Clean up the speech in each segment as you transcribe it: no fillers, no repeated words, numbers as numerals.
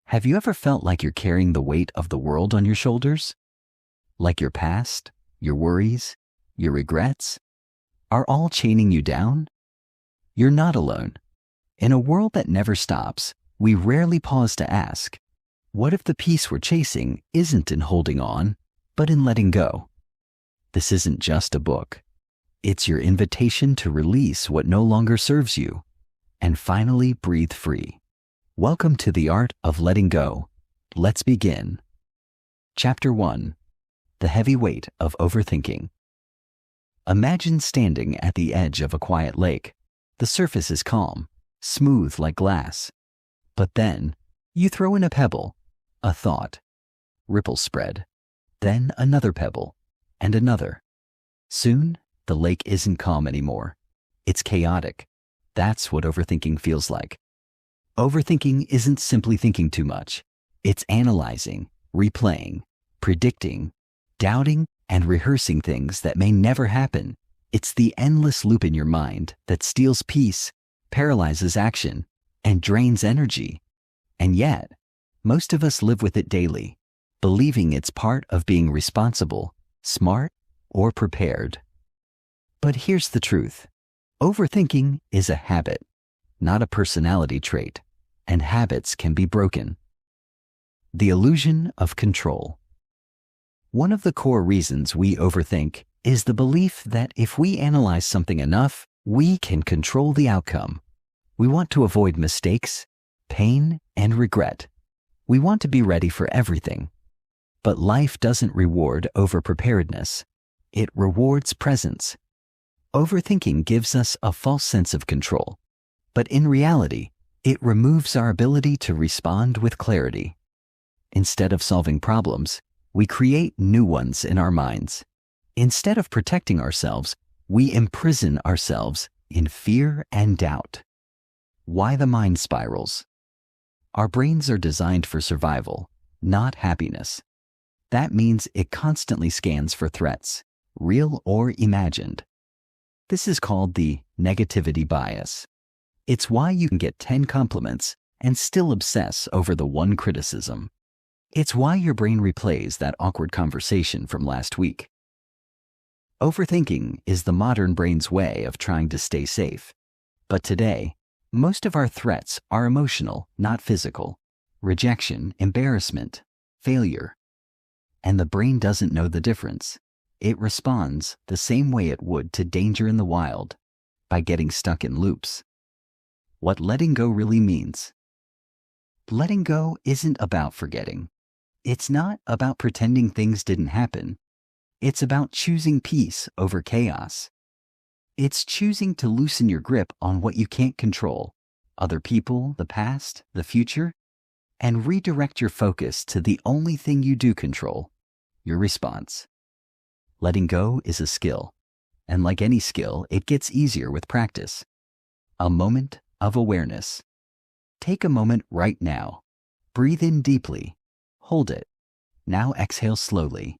Have you ever felt like you're carrying the weight of the world on your shoulders? Like your past, your worries, your regrets are all chaining you down? You're not alone. In a world that never stops, we rarely pause to ask, what if the peace we're chasing isn't in holding on, but in letting go? This isn't just a book. It's your invitation to release what no longer serves you and finally breathe free. Welcome to the art of letting go. Let's begin. Chapter 1. The heavy weight of overthinking. Imagine standing at the edge of a quiet lake. The surface is calm, smooth like glass. But then, you throw in a pebble, a thought. Ripples spread. Then another pebble, and another. Soon, the lake isn't calm anymore. It's chaotic. That's what overthinking feels like. Overthinking isn't simply thinking too much. It's analyzing, replaying, predicting, doubting, and rehearsing things that may never happen. It's the endless loop in your mind that steals peace, paralyzes action, and drains energy. And yet, most of us live with it daily, believing it's part of being responsible, smart, or prepared. But here's the truth. Overthinking is a habit, not a personality trait, and habits can be broken. The illusion of control. One of the core reasons we overthink is the belief that if we analyze something enough, we can control the outcome. We want to avoid mistakes, pain, and regret. We want to be ready for everything. But life doesn't reward over-preparedness. It rewards presence. Overthinking gives us a false sense of control, but in reality, it removes our ability to respond with clarity. Instead of solving problems, we create new ones in our minds. Instead of protecting ourselves, we imprison ourselves in fear and doubt. Why the mind spirals? Our brains are designed for survival, not happiness. That means it constantly scans for threats, real or imagined. This is called the negativity bias. It's why you can get 10 compliments and still obsess over the one criticism. It's why your brain replays that awkward conversation from last week. Overthinking is the modern brain's way of trying to stay safe. But today, most of our threats are emotional, not physical. Rejection, embarrassment, failure. And the brain doesn't know the difference. It responds the same way it would to danger in the wild, by getting stuck in loops. What letting go really means. Letting go isn't about forgetting. It's not about pretending things didn't happen. It's about choosing peace over chaos. It's choosing to loosen your grip on what you can't control, other people, the past, the future, and redirect your focus to the only thing you do control, your response. Letting go is a skill, and like any skill, it gets easier with practice. A moment of awareness. Take a moment right now. Breathe in deeply. Hold it. Now exhale slowly.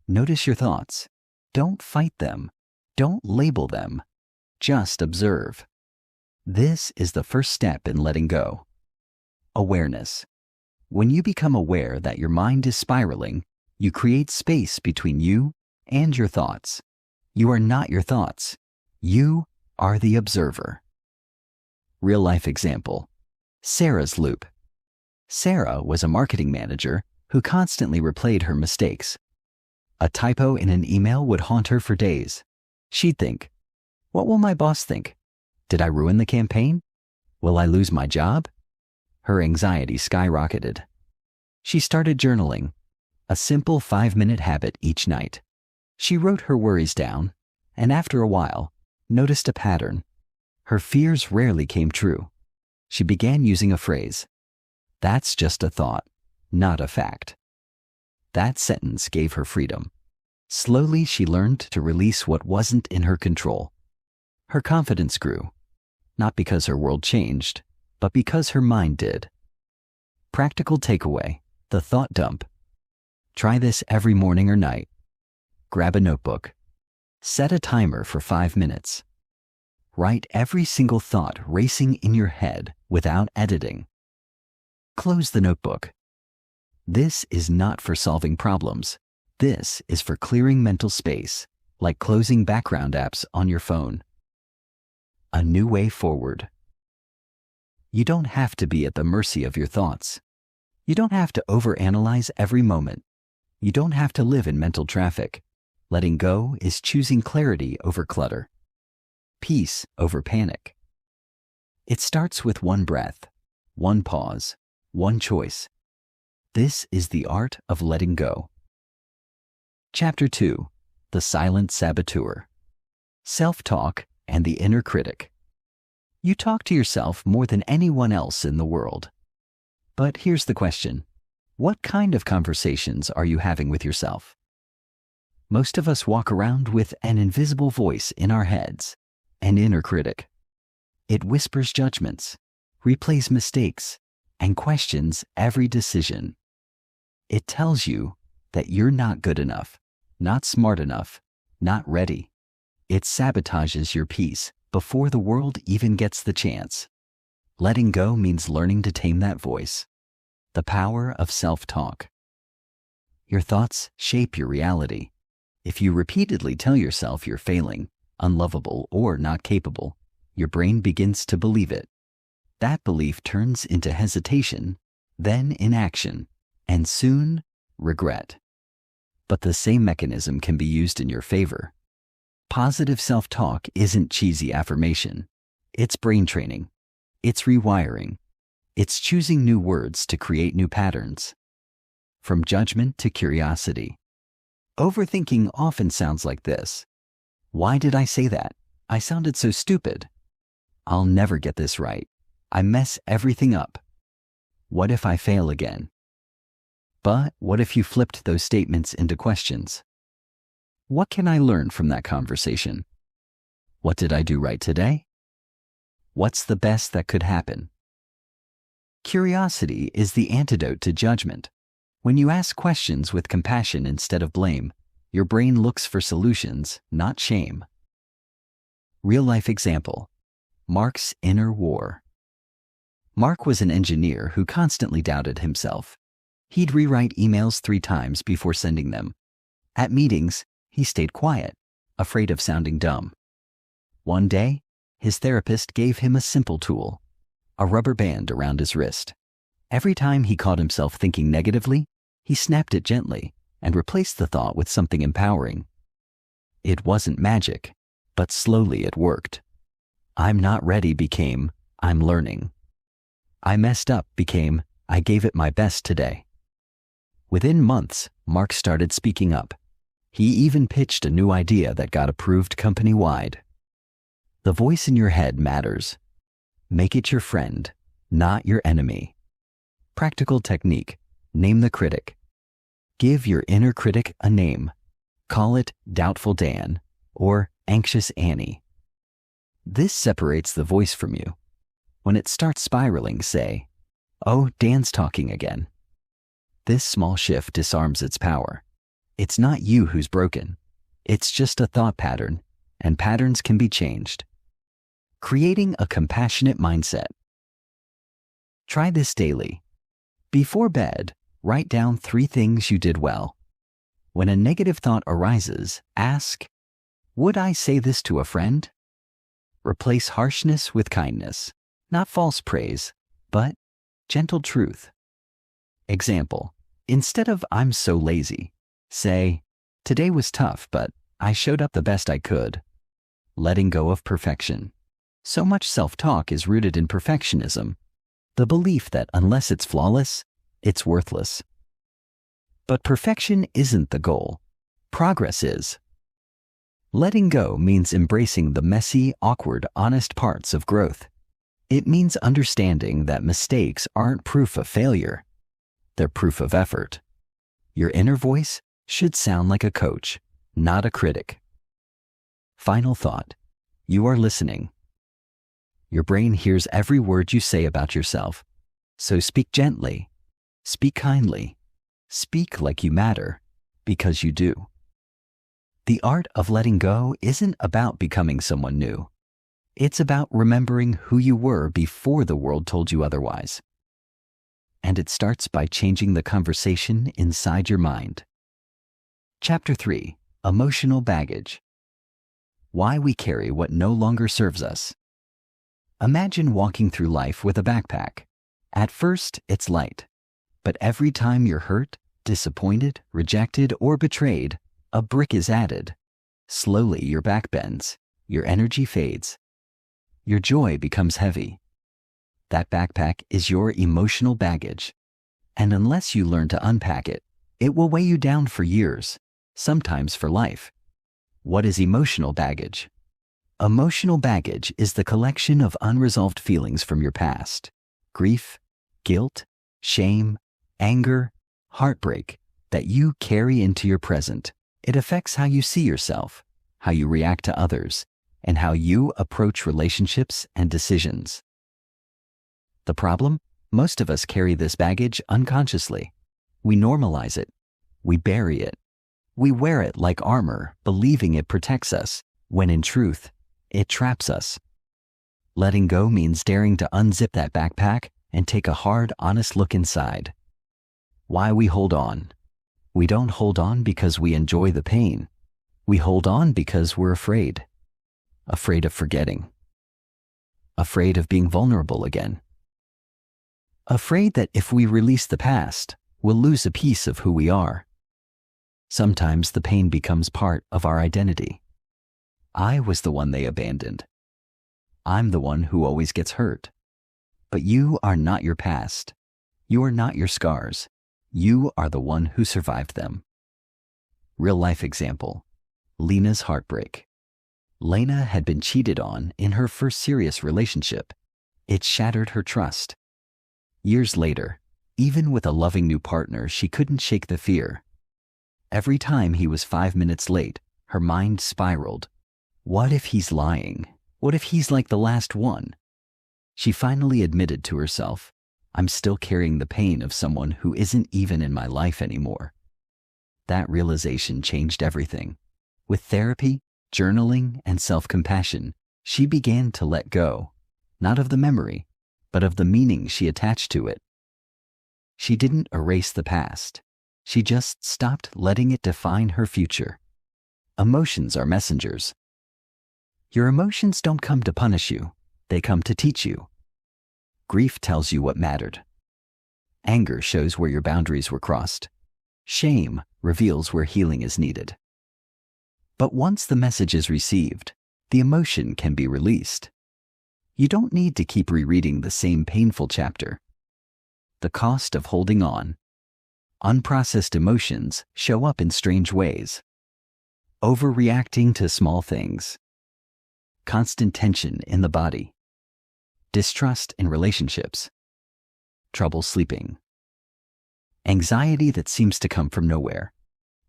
Notice your thoughts. Don't fight them. Don't label them. Just observe. This is the first step in letting go. Awareness. When you become aware that your mind is spiraling, you create space between you and your thoughts. You are not your thoughts. You are the observer. Real life example. Sarah's loop. Sarah was a marketing manager who constantly replayed her mistakes. A typo in an email would haunt her for days. She'd think, what will my boss think? Did I ruin the campaign? Will I lose my job? Her anxiety skyrocketed. She started journaling, a simple 5-minute habit each night. She wrote her worries down, and after a while, noticed a pattern. Her fears rarely came true. She began using a phrase, "That's just a thought, not a fact." That sentence gave her freedom. Slowly, she learned to release what wasn't in her control. Her confidence grew, not because her world changed, but because her mind did. Practical takeaway, the thought dump. Try this every morning or night. Grab a notebook. Set a timer for 5 minutes. Write every single thought racing in your head without editing. Close the notebook. This is not for solving problems. This is for clearing mental space, like closing background apps on your phone. A new way forward. You don't have to be at the mercy of your thoughts. You don't have to overanalyze every moment. You don't have to live in mental traffic. Letting go is choosing clarity over clutter, peace over panic. It starts with one breath, one pause, one choice. This is the art of letting go. Chapter 2. The Silent Saboteur. Self-talk and the inner critic. You talk to yourself more than anyone else in the world. But here's the question. What kind of conversations are you having with yourself? Most of us walk around with an invisible voice in our heads, an inner critic. It whispers judgments, replays mistakes, and questions every decision. It tells you that you're not good enough, not smart enough, not ready. It sabotages your peace before the world even gets the chance. Letting go means learning to tame that voice. The power of self-talk. Your thoughts shape your reality. If you repeatedly tell yourself you're failing, unlovable, or not capable, your brain begins to believe it. That belief turns into hesitation, then inaction, and soon, regret. But the same mechanism can be used in your favor. Positive self-talk isn't cheesy affirmation. It's brain training. It's rewiring. It's choosing new words to create new patterns. From judgment to curiosity. Overthinking often sounds like this. Why did I say that? I sounded so stupid. I'll never get this right. I mess everything up. What if I fail again? But what if you flipped those statements into questions? What can I learn from that conversation? What did I do right today? What's the best that could happen? Curiosity is the antidote to judgment. When you ask questions with compassion instead of blame, your brain looks for solutions, not shame. Real-life example. Mark's inner war. Mark was an engineer who constantly doubted himself. He'd rewrite emails 3 times before sending them. At meetings, he stayed quiet, afraid of sounding dumb. One day, his therapist gave him a simple tool, a rubber band around his wrist. Every time he caught himself thinking negatively, he snapped it gently and replaced the thought with something empowering. It wasn't magic, but slowly it worked. I'm not ready became, I'm learning. I messed up became, I gave it my best today. Within months, Mark started speaking up. He even pitched a new idea that got approved company-wide. The voice in your head matters. Make it your friend, not your enemy. Practical technique. Name the critic. Give your inner critic a name. Call it Doubtful Dan or Anxious Annie. This separates the voice from you. When it starts spiraling, say, "Oh, Dan's talking again." This small shift disarms its power. It's not you who's broken. It's just a thought pattern, and patterns can be changed. Creating a compassionate mindset. Try this daily. Before bed, write down 3 things you did well. When a negative thought arises, ask, would I say this to a friend? Replace harshness with kindness, not false praise, but gentle truth. Example, instead of I'm so lazy, say, today was tough, but I showed up the best I could. Letting go of perfection. So much self-talk is rooted in perfectionism, the belief that unless it's flawless, it's worthless. But perfection isn't the goal. Progress is. Letting go means embracing the messy, awkward, honest parts of growth. It means understanding that mistakes aren't proof of failure. They're proof of effort. Your inner voice should sound like a coach, not a critic. Final thought. You are listening. Your brain hears every word you say about yourself. So speak gently. Speak kindly. Speak like you matter, because you do. The art of letting go isn't about becoming someone new. It's about remembering who you were before the world told you otherwise. and it starts by changing the conversation inside your mind. Chapter 3: Emotional Baggage. Why we carry what no longer serves us. Imagine walking through life with a backpack. At first, it's light. But every time you're hurt, disappointed, rejected, or betrayed, a brick is added. Slowly, your back bends. Your energy fades. Your joy becomes heavy. That backpack is your emotional baggage. And unless you learn to unpack it, it will weigh you down for years, sometimes for life. What is emotional baggage? Emotional baggage is the collection of unresolved feelings from your past. Grief, guilt, shame, anger, heartbreak that you carry into your present. It affects how you see yourself, how you react to others, and how you approach relationships and decisions. The problem? Most of us carry this baggage unconsciously. We normalize it. We bury it. We wear it like armor, believing it protects us, when in truth, it traps us. Letting go means daring to unzip that backpack and take a hard, honest look inside. Why we hold on? We don't hold on because we enjoy the pain. We hold on because we're afraid. Afraid of forgetting. Afraid of being vulnerable again. Afraid that if we release the past, we'll lose a piece of who we are. Sometimes the pain becomes part of our identity. I was the one they abandoned. I'm the one who always gets hurt. But you are not your past. You are not your scars. You are the one who survived them. Real life example: Lena's heartbreak. Lena had been cheated on in her first serious relationship. It shattered her trust. Years later, even with a loving new partner, she couldn't shake the fear. Every time he was 5 minutes late, her mind spiraled. What if he's lying? What if he's like the last one? She finally admitted to herself, I'm still carrying the pain of someone who isn't even in my life anymore. That realization changed everything. With therapy, journaling, and self-compassion, she began to let go, not of the memory, but of the meaning she attached to it. She didn't erase the past. She just stopped letting it define her future. Emotions are messengers. Your emotions don't come to punish you. They come to teach you. Grief tells you what mattered. Anger shows where your boundaries were crossed. Shame reveals where healing is needed. But once the message is received, the emotion can be released. You don't need to keep rereading the same painful chapter. The cost of holding on. Unprocessed emotions show up in strange ways. Overreacting to small things. Constant tension in the body. Distrust in relationships. Trouble sleeping. Anxiety that seems to come from nowhere.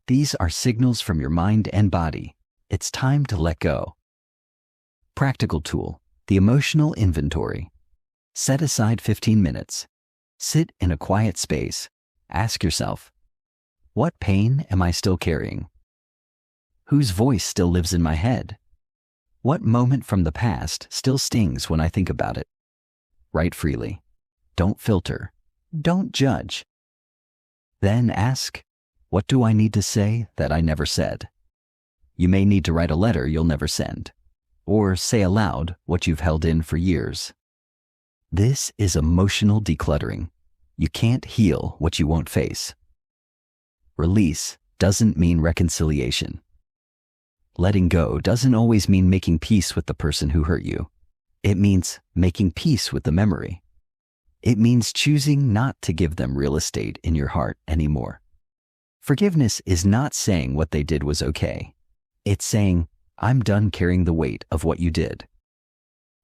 These are signals from your mind and body. It's time to let go. Practical tool: the emotional inventory. Set aside 15 minutes. Sit in a quiet space. Ask yourself, what pain am I still carrying? Whose voice still lives in my head? What moment from the past still stings when I think about it? Write freely. Don't filter. Don't judge. Then ask, what do I need to say that I never said? You may need to write a letter you'll never send, or say aloud what you've held in for years. This is emotional decluttering. You can't heal what you won't face. Release doesn't mean reconciliation. Letting go doesn't always mean making peace with the person who hurt you. It means making peace with the memory. It means choosing not to give them real estate in your heart anymore. Forgiveness is not saying what they did was okay. It's saying, I'm done carrying the weight of what you did.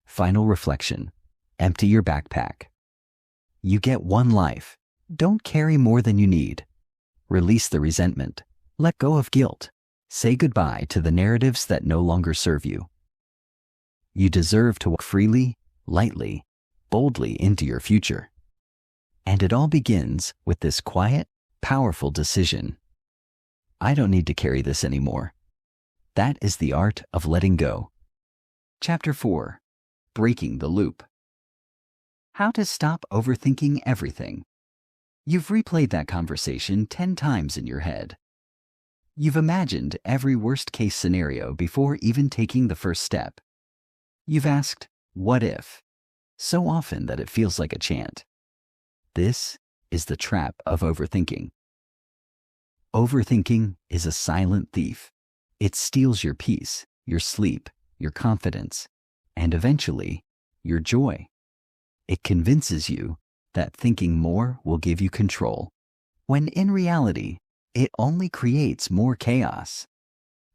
Final reflection: empty your backpack. You get one life. Don't carry more than you need. Release the resentment. Let go of guilt. Say goodbye to the narratives that no longer serve you. You deserve to walk freely, lightly, boldly into your future. And it all begins with this quiet, powerful decision. I don't need to carry this anymore. That is the art of letting go. Chapter 4: Breaking the Loop. How to stop overthinking everything. You've replayed that conversation 10 times in your head. You've imagined every worst-case scenario before even taking the first step. You've asked, "What if?" so often that it feels like a chant. This is the trap of overthinking. Overthinking is a silent thief. It steals your peace, your sleep, your confidence, and eventually, your joy. It convinces you that thinking more will give you control, when in reality, it only creates more chaos.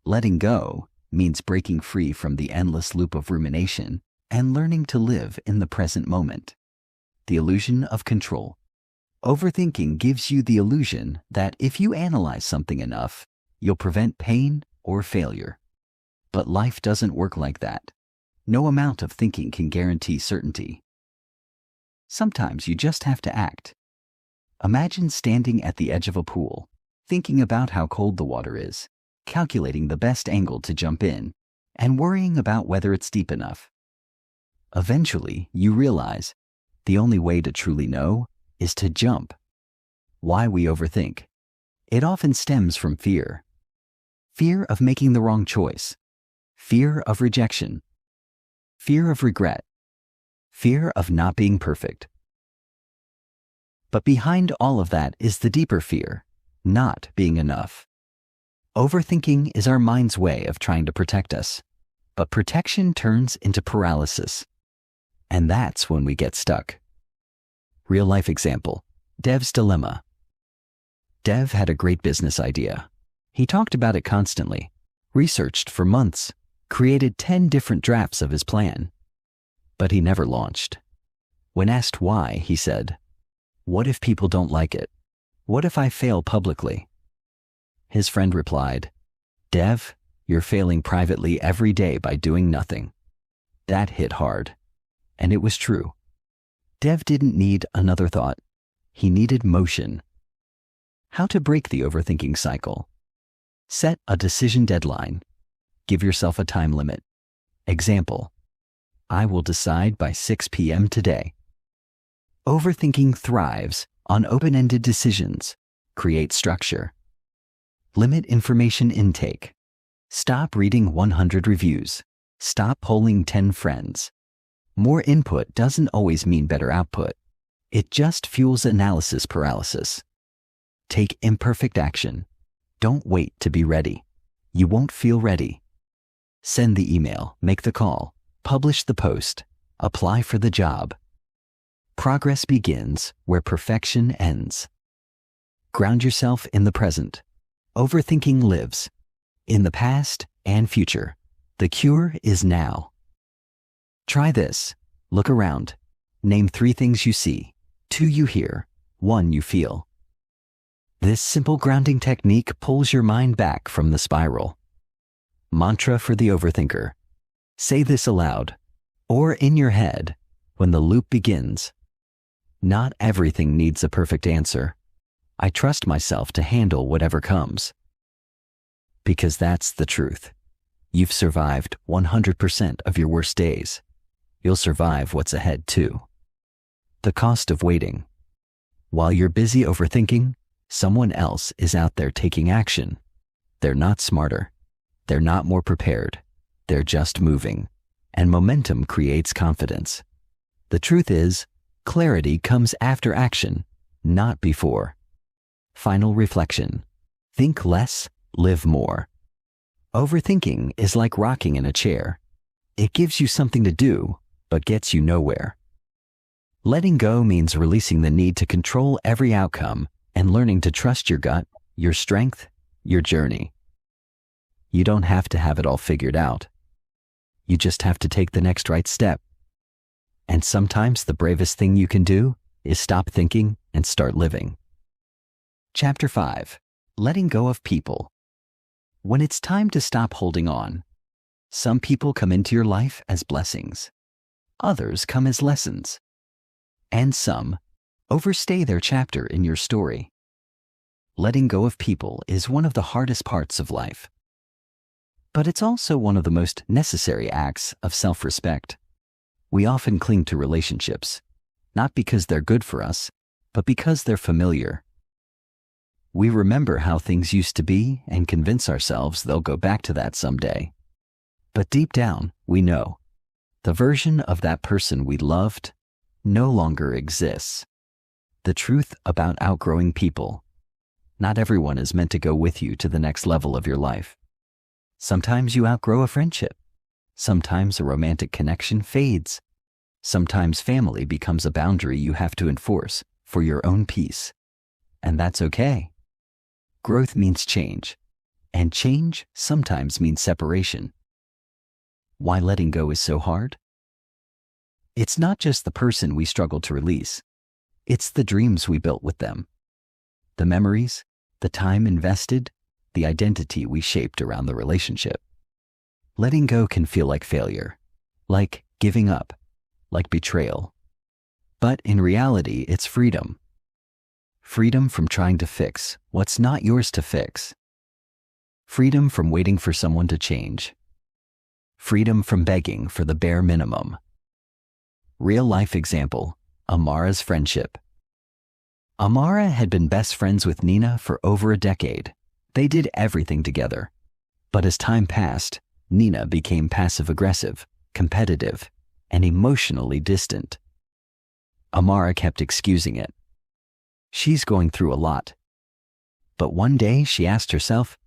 Letting go means breaking free from the endless loop of rumination and learning to live in the present moment. The illusion of control. Overthinking gives you the illusion that if you analyze something enough, you'll prevent pain or failure. But life doesn't work like that. No amount of thinking can guarantee certainty. Sometimes you just have to act. Imagine standing at the edge of a pool, thinking about how cold the water is, calculating the best angle to jump in, and worrying about whether it's deep enough. Eventually, you realize the only way to truly know is to jump. Why we overthink? It often stems from fear. Fear of making the wrong choice. Fear of rejection. Fear of regret. Fear of not being perfect. But behind all of that is the deeper fear, not being enough. Overthinking is our mind's way of trying to protect us, but protection turns into paralysis. And that's when we get stuck. Real life example, Dev's dilemma. Dev had a great business idea. He talked about it constantly, researched for months, created 10 different drafts of his plan. But he never launched. When asked why, he said, "What if people don't like it? What if I fail publicly?" His friend replied, "Dev, you're failing privately every day by doing nothing." That hit hard. And it was true. Dev didn't need another thought. He needed motion. How to break the overthinking cycle. Set a decision deadline. Give yourself a time limit. Example, I will decide by 6 p.m. today. Overthinking thrives on open-ended decisions. Create structure. Limit information intake. Stop reading 100 reviews. Stop polling 10 friends. More input doesn't always mean better output. It just fuels analysis paralysis. Take imperfect action. Don't wait to be ready. You won't feel ready. Send the email, make the call, publish the post, apply for the job. Progress begins where perfection ends. Ground yourself in the present. Overthinking lives in the past and future. The cure is now. Try this. Look around. Name 3 things you see, 2 you hear, 1 you feel. This simple grounding technique pulls your mind back from the spiral. Mantra for the overthinker. Say this aloud, or in your head, when the loop begins. Not everything needs a perfect answer. I trust myself to handle whatever comes. Because that's the truth. You've survived 100% of your worst days. You'll survive what's ahead too. The cost of waiting. While you're busy overthinking, someone else is out there taking action. They're not smarter. They're not more prepared. They're just moving. And momentum creates confidence. The truth is, clarity comes after action, not before. Final reflection. Think less, live more. Overthinking is like rocking in a chair. It gives you something to do, but gets you nowhere. Letting go means releasing the need to control every outcome and learning to trust your gut, your strength, your journey. You don't have to have it all figured out. You just have to take the next right step. And sometimes the bravest thing you can do is stop thinking and start living. Chapter 5. Letting go of people. When it's time to stop holding on, some people come into your life as blessings. Others come as lessons. And some overstay their chapter in your story. Letting go of people is one of the hardest parts of life. But it's also one of the most necessary acts of self-respect. We often cling to relationships, not because they're good for us, but because they're familiar. We remember how things used to be and convince ourselves they'll go back to that someday. But deep down, we know the version of that person we loved no longer exists. The truth about outgrowing people: not everyone is meant to go with you to the next level of your life. Sometimes you outgrow a friendship. Sometimes a romantic connection fades. Sometimes family becomes a boundary you have to enforce for your own peace. And that's okay. Growth means change, and change sometimes means separation. Why letting go is so hard? It's not just the person we struggle to release. It's the dreams we built with them. The memories, the time invested, the identity we shaped around the relationship. Letting go can feel like failure, like giving up, like betrayal. But in reality, it's freedom. Freedom from trying to fix what's not yours to fix. Freedom from waiting for someone to change. Freedom from begging for the bare minimum. Real life example: Amara's friendship. Amara had been best friends with Nina for over a decade. They did everything together. But as time passed, Nina became passive-aggressive, competitive, and emotionally distant. Amara kept excusing it. She's going through a lot. But one day she asked herself,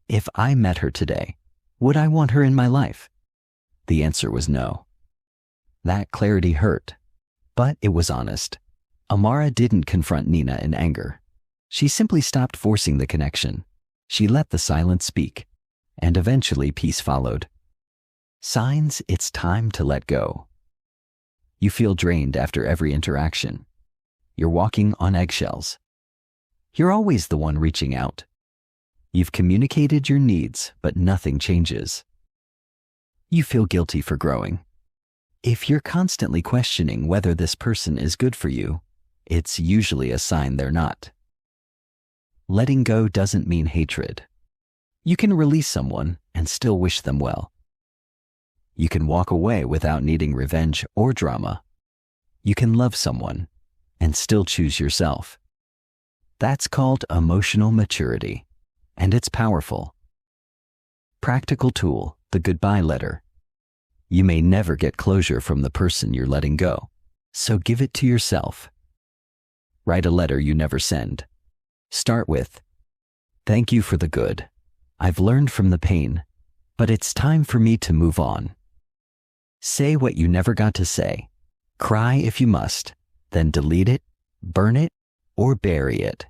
if I met her today, would I want her in my life? The answer was no. That clarity hurt, but it was honest. Amara didn't confront Nina in anger. She simply stopped forcing the connection. She let the silence speak, and eventually peace followed. Signs it's time to let go. You feel drained after every interaction. You're walking on eggshells. You're always the one reaching out. You've communicated your needs, but nothing changes. You feel guilty for growing. If you're constantly questioning whether this person is good for you, it's usually a sign they're not. Letting go doesn't mean hatred. You can release someone and still wish them well. You can walk away without needing revenge or drama. You can love someone and still choose yourself. That's called emotional maturity, and it's powerful. Practical tool: the goodbye letter. You may never get closure from the person you're letting go, so give it to yourself. Write a letter you never send. Start with, "Thank you for the good. I've learned from the pain, but it's time for me to move on." Say what you never got to say. Cry if you must, then delete it, burn it, or bury it.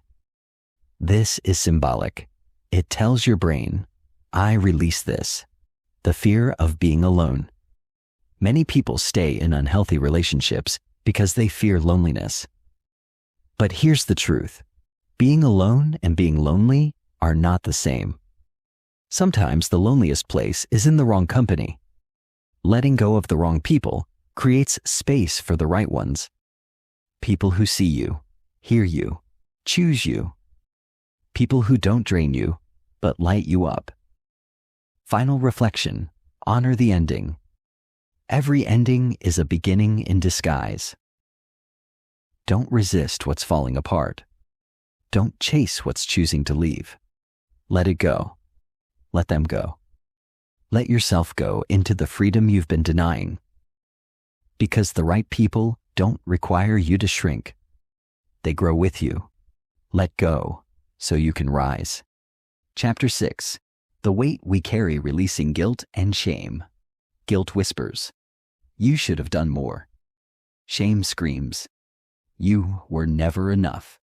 This is symbolic. It tells your brain, I release this. The fear of being alone. Many people stay in unhealthy relationships because they fear loneliness. But here's the truth. Being alone and being lonely are not the same. Sometimes the loneliest place is in the wrong company. Letting go of the wrong people creates space for the right ones. People who see you, hear you, choose you. People who don't drain you, but light you up. Final reflection: honor the ending. Every ending is a beginning in disguise. Don't resist what's falling apart. Don't chase what's choosing to leave. Let it go. Let them go. Let yourself go into the freedom you've been denying. Because the right people don't require you to shrink. They grow with you. Let go so you can rise. Chapter 6. The weight we carry releasing guilt and shame. Guilt whispers, "You should have done more." Shame screams, "You were never enough."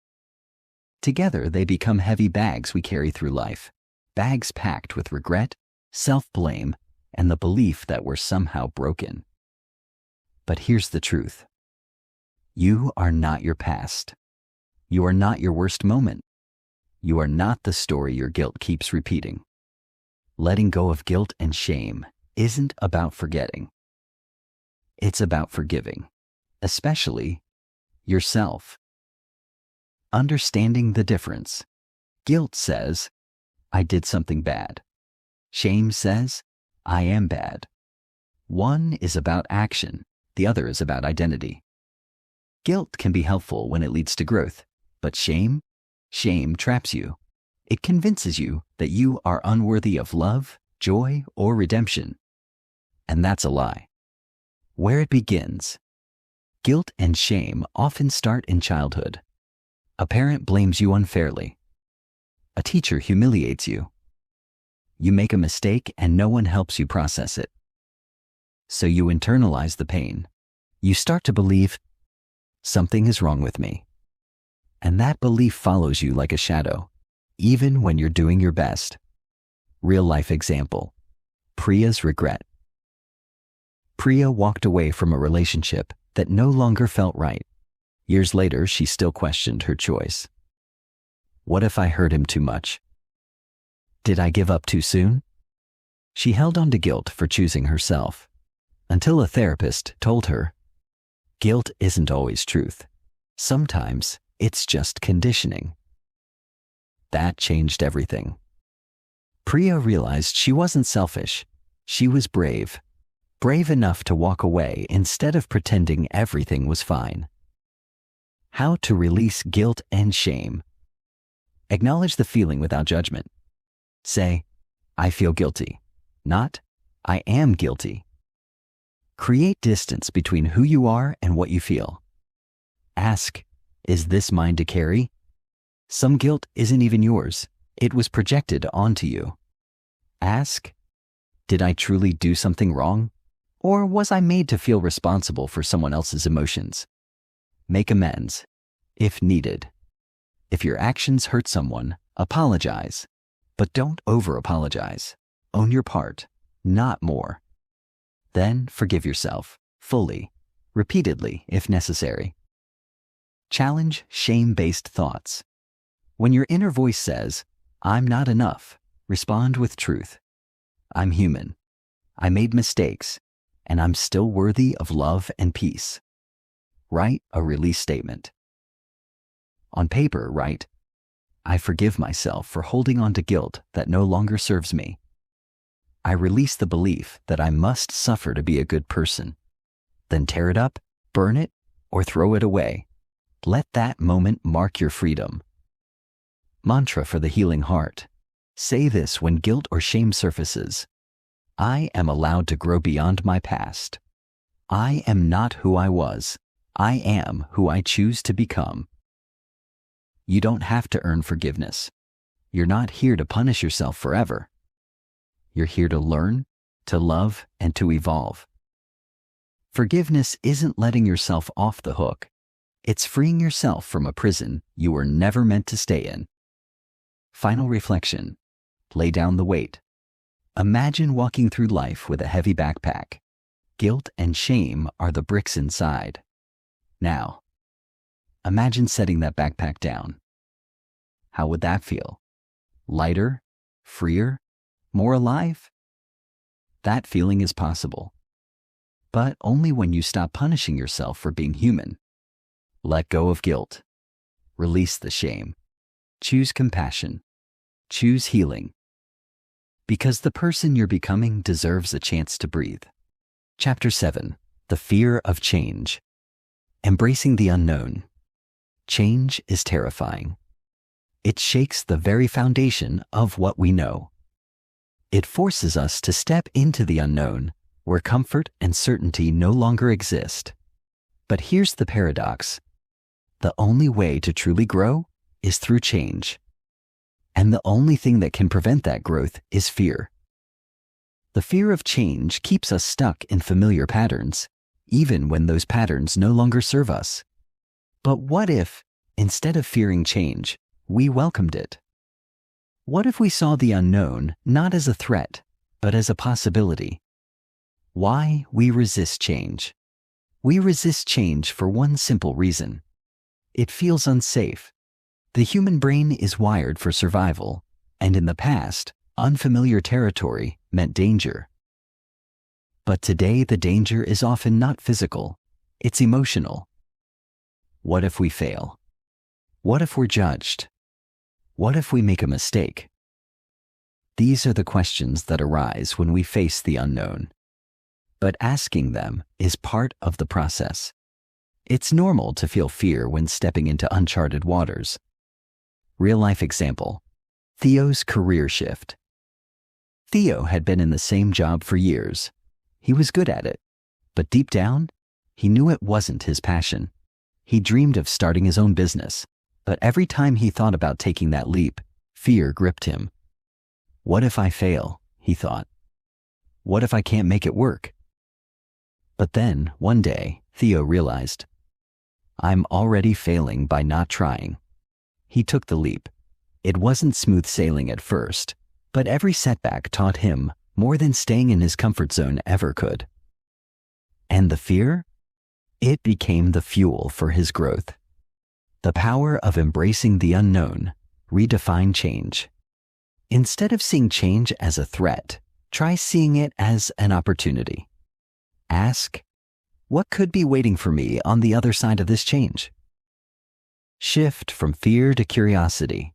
Together they become heavy bags we carry through life. Bags packed with regret, self-blame, and the belief that we're somehow broken. But here's the truth. You are not your past. You are not your worst moment. You are not the story your guilt keeps repeating. Letting go of guilt and shame isn't about forgetting. It's about forgiving, especially yourself. Understanding the difference. Guilt says, I did something bad. Shame says, I am bad. One is about action, the other is about identity. Guilt can be helpful when it leads to growth, but shame traps you. It convinces you that you are unworthy of love, joy, or redemption. And that's a lie. Where it begins. Guilt and shame often start in childhood. A parent blames you unfairly. A teacher humiliates you. You make a mistake and no one helps you process it. So you internalize the pain. You start to believe, something is wrong with me. And that belief follows you like a shadow, even when you're doing your best. Real life example. Priya's regret. Priya walked away from a relationship that no longer felt right. Years later, she still questioned her choice. What if I hurt him too much? Did I give up too soon? She held on to guilt for choosing herself, until a therapist told her, guilt isn't always truth. Sometimes it's just conditioning. That changed everything. Priya realized she wasn't selfish. She was brave. Brave enough to walk away instead of pretending everything was fine. How to release guilt and shame. Acknowledge the feeling without judgment. Say, I feel guilty, not, I am guilty. Create distance between who you are and what you feel. Ask, is this mine to carry? Some guilt isn't even yours. It was projected onto you. Ask, did I truly do something wrong? Or was I made to feel responsible for someone else's emotions? Make amends, if needed. If your actions hurt someone, apologize. But don't over-apologize. Own your part, not more. Then forgive yourself, fully, repeatedly if necessary. Challenge shame-based thoughts. When your inner voice says, I'm not enough, respond with truth. I'm human. I made mistakes, and I'm still worthy of love and peace. Write a release statement. On paper, write, I forgive myself for holding on to guilt that no longer serves me. I release the belief that I must suffer to be a good person. Then tear it up, burn it, or throw it away. Let that moment mark your freedom. Mantra for the healing heart. Say this when guilt or shame surfaces. I am allowed to grow beyond my past. I am not who I was. I am who I choose to become. You don't have to earn forgiveness. You're not here to punish yourself forever. You're here to learn, to love, and to evolve. Forgiveness isn't letting yourself off the hook. It's freeing yourself from a prison you were never meant to stay in. Final reflection. Lay down the weight. Imagine walking through life with a heavy backpack. Guilt and shame are the bricks inside. Now, imagine setting that backpack down. How would that feel? Lighter? Freer? More alive? That feeling is possible. But only when you stop punishing yourself for being human. Let go of guilt. Release the shame. Choose compassion. Choose healing. Because the person you're becoming deserves a chance to breathe. Chapter 7. The Fear of Change. Embracing the unknown. Change is terrifying. It shakes the very foundation of what we know. It forces us to step into the unknown, where comfort and certainty no longer exist. But here's the paradox. The only way to truly grow is through change. And the only thing that can prevent that growth is fear. The fear of change keeps us stuck in familiar patterns, even when those patterns no longer serve us. But what if, instead of fearing change, we welcomed it? What if we saw the unknown not as a threat, but as a possibility? Why we resist change? We resist change for one simple reason. It feels unsafe. The human brain is wired for survival, and in the past, unfamiliar territory meant danger. But today the danger is often not physical, it's emotional. What if we fail? What if we're judged? What if we make a mistake? These are the questions that arise when we face the unknown. But asking them is part of the process. It's normal to feel fear when stepping into uncharted waters. Real-life example: Theo's career shift. Theo had been in the same job for years. He was good at it, but deep down, he knew it wasn't his passion. He dreamed of starting his own business, but every time he thought about taking that leap, fear gripped him. What if I fail? He thought. What if I can't make it work? But then, one day, Theo realized, I'm already failing by not trying. He took the leap. It wasn't smooth sailing at first, but every setback taught him more than staying in his comfort zone ever could. And the fear? It became the fuel for his growth. The power of embracing the unknown redefined change. Instead of seeing change as a threat, try seeing it as an opportunity. Ask, what could be waiting for me on the other side of this change? Shift from fear to curiosity.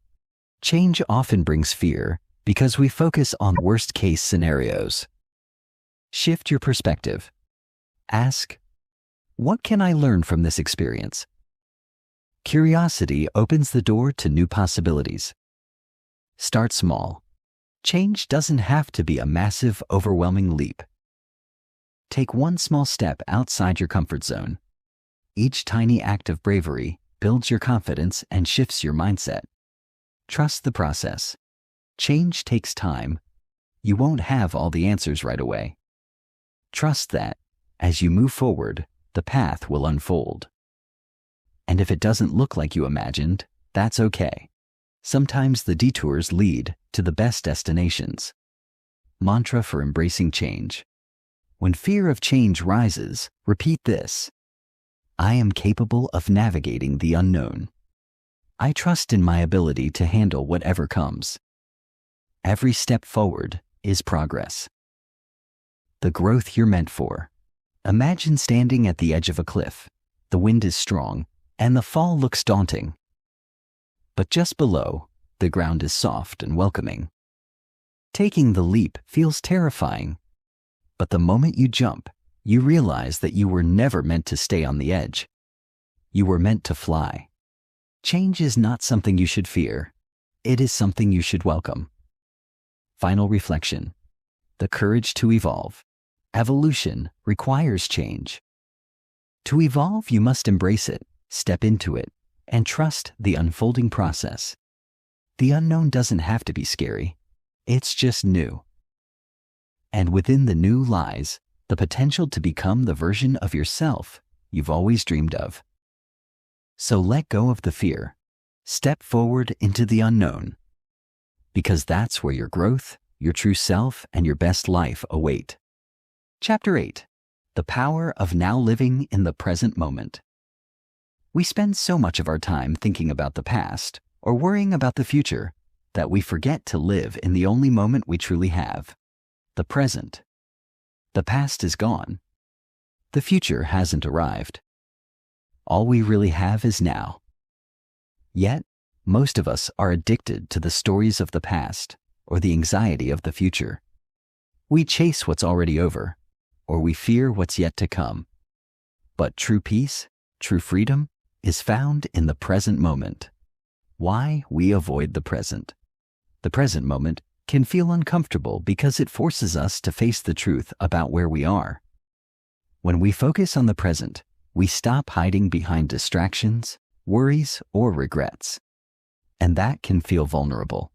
Change often brings fear because we focus on worst-case scenarios. Shift your perspective. Ask, what can I learn from this experience? Curiosity opens the door to new possibilities. Start small. Change doesn't have to be a massive, overwhelming leap. Take one small step outside your comfort zone. Each tiny act of bravery builds your confidence and shifts your mindset. Trust the process. Change takes time. You won't have all the answers right away. Trust that, as you move forward, the path will unfold. And if it doesn't look like you imagined, that's okay. Sometimes the detours lead to the best destinations. Mantra for embracing change. When fear of change rises, repeat this: I am capable of navigating the unknown. I trust in my ability to handle whatever comes. Every step forward is progress. The growth you're meant for. Imagine standing at the edge of a cliff. The wind is strong, and the fall looks daunting. But just below, the ground is soft and welcoming. Taking the leap feels terrifying. But the moment you jump, you realize that you were never meant to stay on the edge. You were meant to fly. Change is not something you should fear. It is something you should welcome. Final reflection. The courage to evolve. Evolution requires change. To evolve, you must embrace it, step into it, and trust the unfolding process. The unknown doesn't have to be scary. It's just new. And within the new lies the potential to become the version of yourself you've always dreamed of. So let go of the fear. Step forward into the unknown. Because that's where your growth, your true self, and your best life await. Chapter 8. The Power of Now Living in the Present Moment. We spend so much of our time thinking about the past or worrying about the future that we forget to live in the only moment we truly have, the present. The past is gone. The future hasn't arrived. All we really have is now. Yet, most of us are addicted to the stories of the past or the anxiety of the future. We chase what's already over, or we fear what's yet to come. But true peace, true freedom, is found in the present moment. Why we avoid the present. The present moment can feel uncomfortable because it forces us to face the truth about where we are. When we focus on the present, we stop hiding behind distractions, worries, or regrets. And that can feel vulnerable.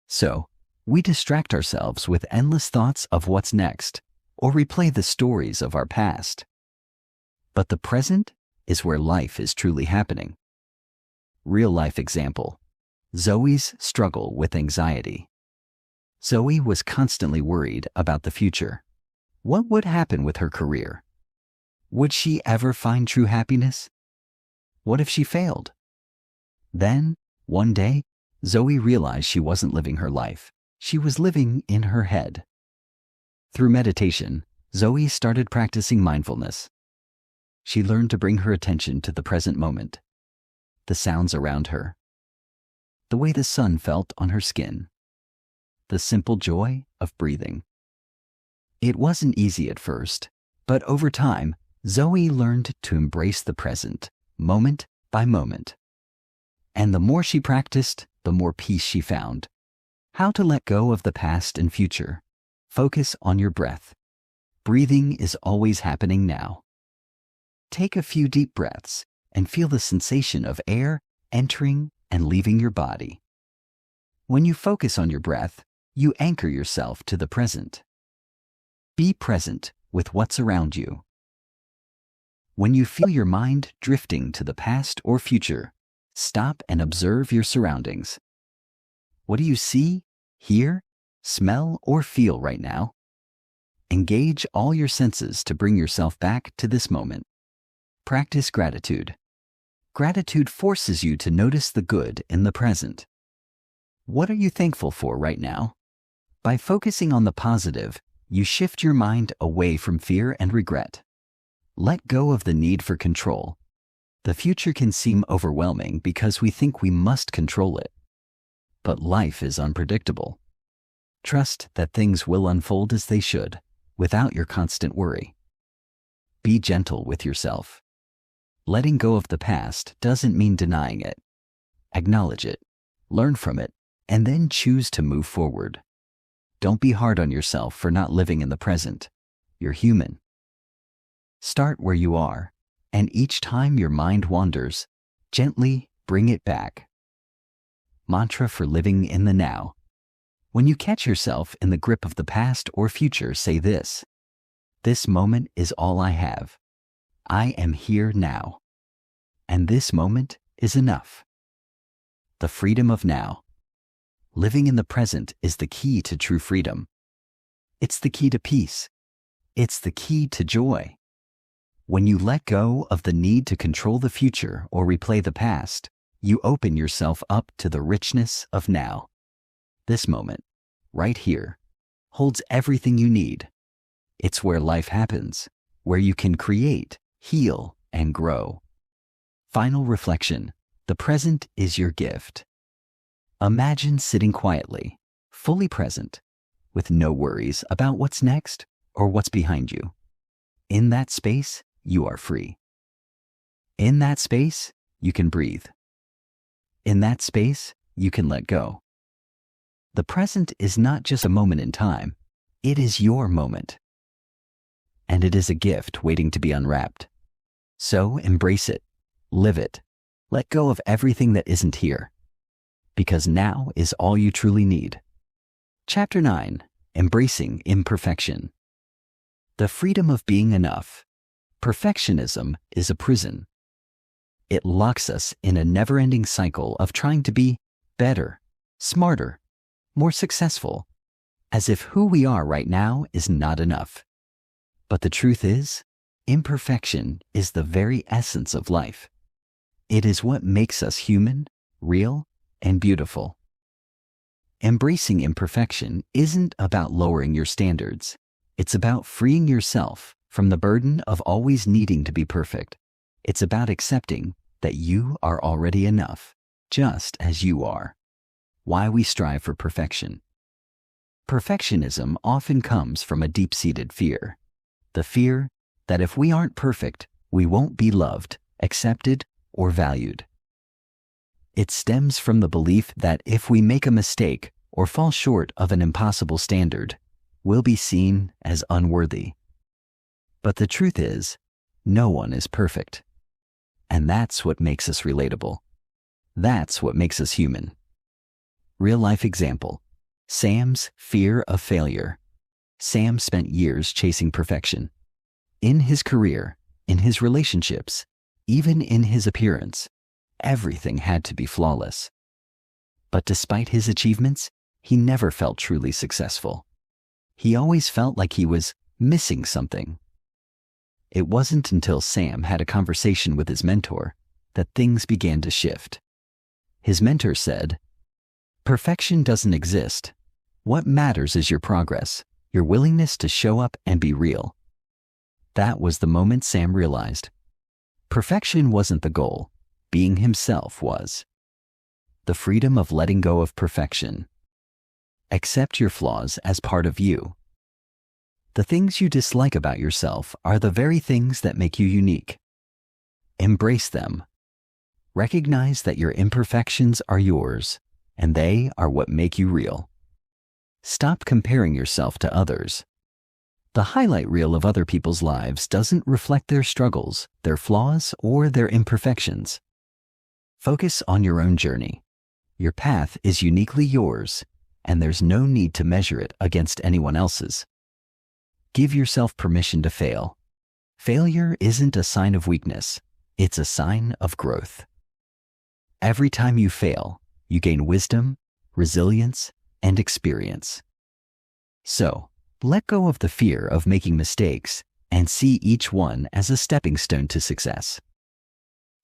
So, we distract ourselves with endless thoughts of what's next, or replay the stories of our past. But the present is where life is truly happening. Real-life example: Zoe's struggle with anxiety. Zoe was constantly worried about the future. What would happen with her career? Would she ever find true happiness? What if she failed? Then, one day, Zoe realized she wasn't living her life. She was living in her head. Through meditation, Zoe started practicing mindfulness. She learned to bring her attention to the present moment, the sounds around her, the way the sun felt on her skin, the simple joy of breathing. It wasn't easy at first, but over time, Zoe learned to embrace the present, moment by moment. And the more she practiced, the more peace she found. How to let go of the past and future. Focus on your breath. Breathing is always happening now. Take a few deep breaths and feel the sensation of air entering and leaving your body. When you focus on your breath, you anchor yourself to the present. Be present with what's around you. When you feel your mind drifting to the past or future, stop and observe your surroundings. What do you see, hear, smell, or feel right now? Engage all your senses to bring yourself back to this moment. Practice gratitude. Gratitude forces you to notice the good in the present. What are you thankful for right now? By focusing on the positive, you shift your mind away from fear and regret. Let go of the need for control. The future can seem overwhelming because we think we must control it. But life is unpredictable. Trust that things will unfold as they should, without your constant worry. Be gentle with yourself. Letting go of the past doesn't mean denying it. Acknowledge it, learn from it, and then choose to move forward. Don't be hard on yourself for not living in the present. You're human. Start where you are, and each time your mind wanders, gently bring it back. Mantra for living in the now. When you catch yourself in the grip of the past or future, say this: this moment is all I have. I am here now. And this moment is enough. The freedom of now. Living in the present is the key to true freedom. It's the key to peace. It's the key to joy. When you let go of the need to control the future or replay the past, you open yourself up to the richness of now. This moment, right here, holds everything you need. It's where life happens, where you can create, heal, and grow. Final reflection: the present is your gift. Imagine sitting quietly, fully present, with no worries about what's next or what's behind you. In that space, you are free. In that space, you can breathe. In that space, you can let go. The present is not just a moment in time, it is your moment. And it is a gift waiting to be unwrapped. So embrace it, live it, let go of everything that isn't here. Because now is all you truly need. Chapter 9: Embracing Imperfection. The freedom of being enough. Perfectionism is a prison. It locks us in a never-ending cycle of trying to be better, smarter, more successful, as if who we are right now is not enough. But the truth is, imperfection is the very essence of life. It is what makes us human, real, and beautiful. Embracing imperfection isn't about lowering your standards. It's about freeing yourself from the burden of always needing to be perfect. It's about accepting that you are already enough, just as you are. Why we strive for perfection. Perfectionism often comes from a deep-seated fear. The fear that if we aren't perfect, we won't be loved, accepted, or valued. It stems from the belief that if we make a mistake or fall short of an impossible standard, we'll be seen as unworthy. But the truth is, no one is perfect. And that's what makes us relatable. That's what makes us human. Real-life example: Sam's fear of failure. Sam spent years chasing perfection. In his career, in his relationships, even in his appearance, everything had to be flawless. But despite his achievements, he never felt truly successful. He always felt like he was missing something. It wasn't until Sam had a conversation with his mentor that things began to shift. His mentor said, "Perfection doesn't exist. What matters is your progress, your willingness to show up and be real." That was the moment Sam realized. Perfection wasn't the goal. Being himself was. The freedom of letting go of perfection. Accept your flaws as part of you. The things you dislike about yourself are the very things that make you unique. Embrace them. Recognize that your imperfections are yours, and they are what make you real. Stop comparing yourself to others. The highlight reel of other people's lives doesn't reflect their struggles, their flaws, or their imperfections. Focus on your own journey. Your path is uniquely yours, and there's no need to measure it against anyone else's. Give yourself permission to fail. Failure isn't a sign of weakness, it's a sign of growth. Every time you fail, you gain wisdom, resilience, and experience. So, let go of the fear of making mistakes and see each one as a stepping stone to success.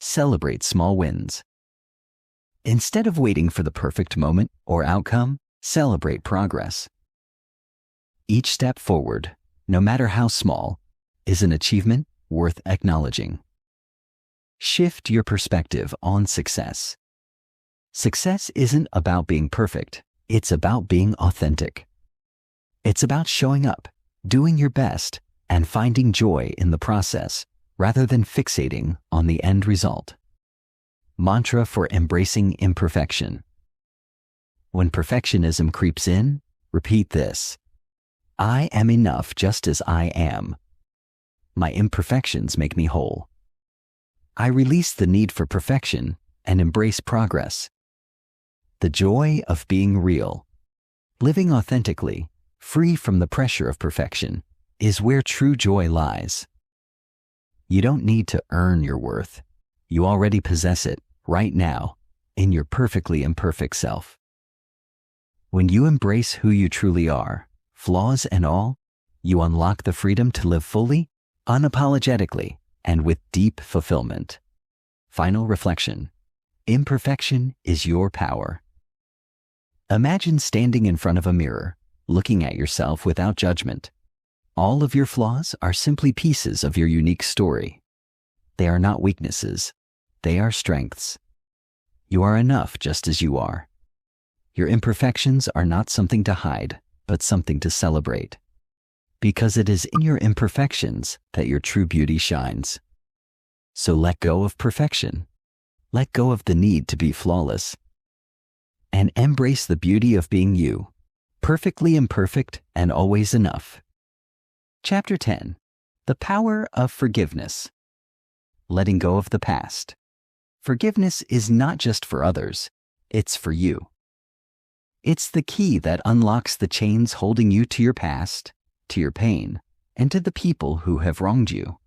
Celebrate small wins. Instead of waiting for the perfect moment or outcome, celebrate progress. Each step forward, no matter how small, is an achievement worth acknowledging. Shift your perspective on success. Success isn't about being perfect, it's about being authentic. It's about showing up, doing your best, and finding joy in the process, rather than fixating on the end result. Mantra for embracing imperfection. When perfectionism creeps in, repeat this: I am enough just as I am. My imperfections make me whole. I release the need for perfection and embrace progress. The joy of being real. Living authentically, free from the pressure of perfection, is where true joy lies. You don't need to earn your worth. You already possess it, right now, in your perfectly imperfect self. When you embrace who you truly are, flaws and all, you unlock the freedom to live fully, unapologetically, and with deep fulfillment. Final reflection. Imperfection is your power. Imagine standing in front of a mirror, looking at yourself without judgment. All of your flaws are simply pieces of your unique story. They are not weaknesses. They are strengths. You are enough just as you are. Your imperfections are not something to hide, but something to celebrate. Because it is in your imperfections that your true beauty shines. So let go of perfection. Let go of the need to be flawless. And embrace the beauty of being you, perfectly imperfect and always enough. Chapter 10. The Power of Forgiveness. Letting go of the past. Forgiveness is not just for others, it's for you. It's the key that unlocks the chains holding you to your past, to your pain, and to the people who have wronged you.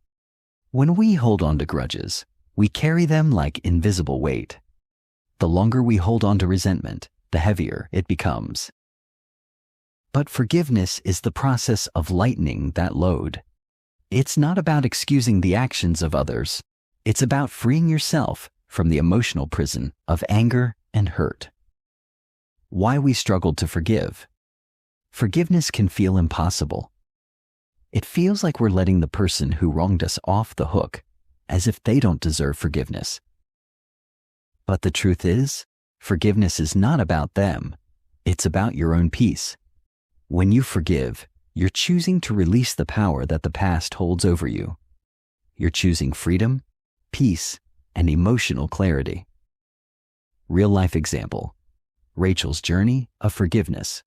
When we hold on to grudges, we carry them like invisible weight. The longer we hold on to resentment, the heavier it becomes. But forgiveness is the process of lightening that load. It's not about excusing the actions of others. It's about freeing yourself from the emotional prison of anger and hurt. Why we struggle to forgive. Forgiveness can feel impossible. It feels like we're letting the person who wronged us off the hook, as if they don't deserve forgiveness. But the truth is, forgiveness is not about them. It's about your own peace. When you forgive, you're choosing to release the power that the past holds over you. You're choosing freedom, peace, and emotional clarity. Real-life example. Rachel's journey of forgiveness.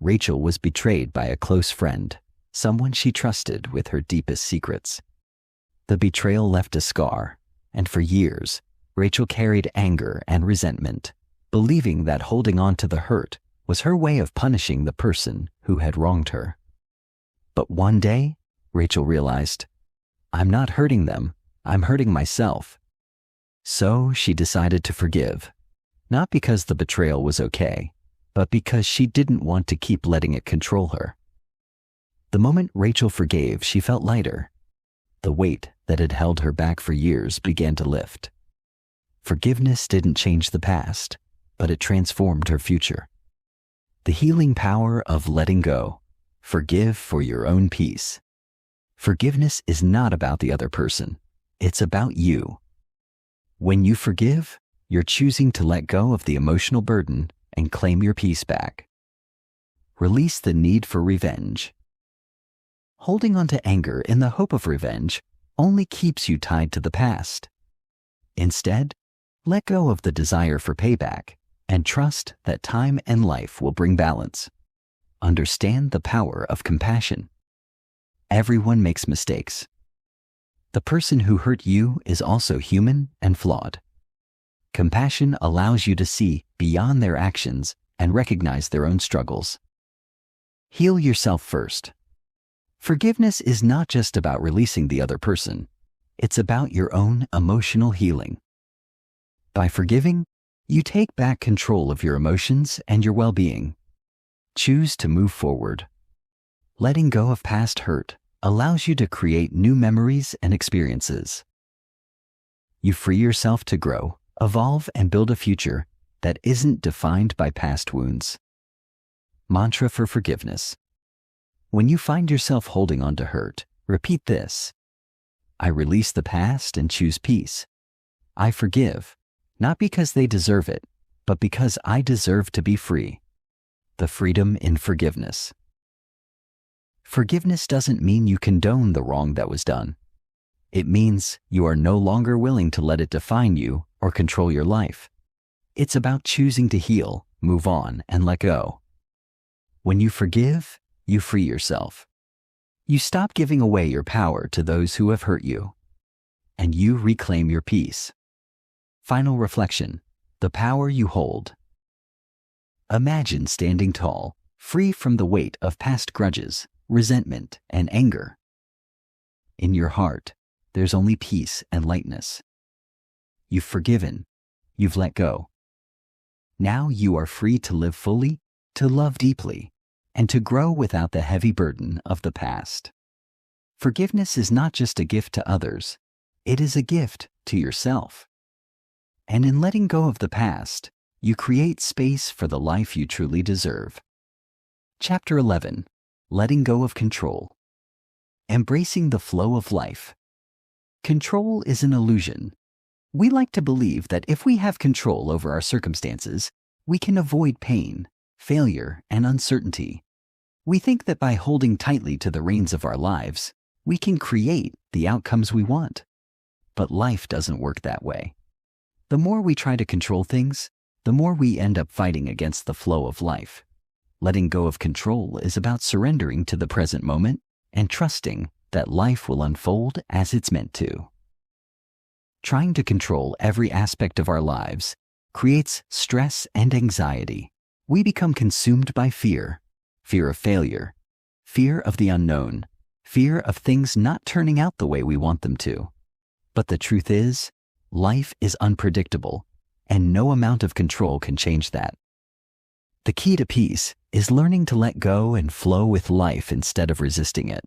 Rachel was betrayed by a close friend, someone she trusted with her deepest secrets. The betrayal left a scar, and for years, Rachel carried anger and resentment, believing that holding on to the hurt was her way of punishing the person who had wronged her. But one day, Rachel realized, I'm not hurting them, I'm hurting myself. So she decided to forgive, not because the betrayal was okay, but because she didn't want to keep letting it control her. The moment Rachel forgave, she felt lighter. The weight that had held her back for years began to lift. Forgiveness didn't change the past, but it transformed her future. The healing power of letting go. Forgive for your own peace. Forgiveness is not about the other person. It's about you. When you forgive, you're choosing to let go of the emotional burden and claim your peace back. Release the need for revenge. Holding on to anger in the hope of revenge only keeps you tied to the past. Instead, let go of the desire for payback and trust that time and life will bring balance. Understand the power of compassion. Everyone makes mistakes. The person who hurt you is also human and flawed. Compassion allows you to see beyond their actions and recognize their own struggles. Heal yourself first. Forgiveness is not just about releasing the other person. It's about your own emotional healing. By forgiving, you take back control of your emotions and your well-being. Choose to move forward. Letting go of past hurt allows you to create new memories and experiences. You free yourself to grow, evolve, and build a future that isn't defined by past wounds. Mantra for forgiveness. When you find yourself holding on to hurt, repeat this: I release the past and choose peace. I forgive, not because they deserve it, but because I deserve to be free. The freedom in forgiveness. Forgiveness doesn't mean you condone the wrong that was done. It means you are no longer willing to let it define you or control your life. It's about choosing to heal, move on, and let go. When you forgive, you free yourself. You stop giving away your power to those who have hurt you, and you reclaim your peace. Final reflection: the power you hold. Imagine standing tall, free from the weight of past grudges, resentment, and anger. In your heart, there's only peace and lightness. You've forgiven. You've let go. Now you are free to live fully, to love deeply, and to grow without the heavy burden of the past. Forgiveness is not just a gift to others, it is a gift to yourself. And in letting go of the past, you create space for the life you truly deserve. Chapter 11. Letting go of control. Embracing the flow of life. Control is an illusion. We like to believe that if we have control over our circumstances, we can avoid pain, failure, and uncertainty. We think that by holding tightly to the reins of our lives, we can create the outcomes we want. But life doesn't work that way. The more we try to control things, the more we end up fighting against the flow of life. Letting go of control is about surrendering to the present moment and trusting that life will unfold as it's meant to. Trying to control every aspect of our lives creates stress and anxiety. We become consumed by fear of failure, fear of the unknown, fear of things not turning out the way we want them to. But the truth is, life is unpredictable, and no amount of control can change that. The key to peace is learning to let go and flow with life instead of resisting it.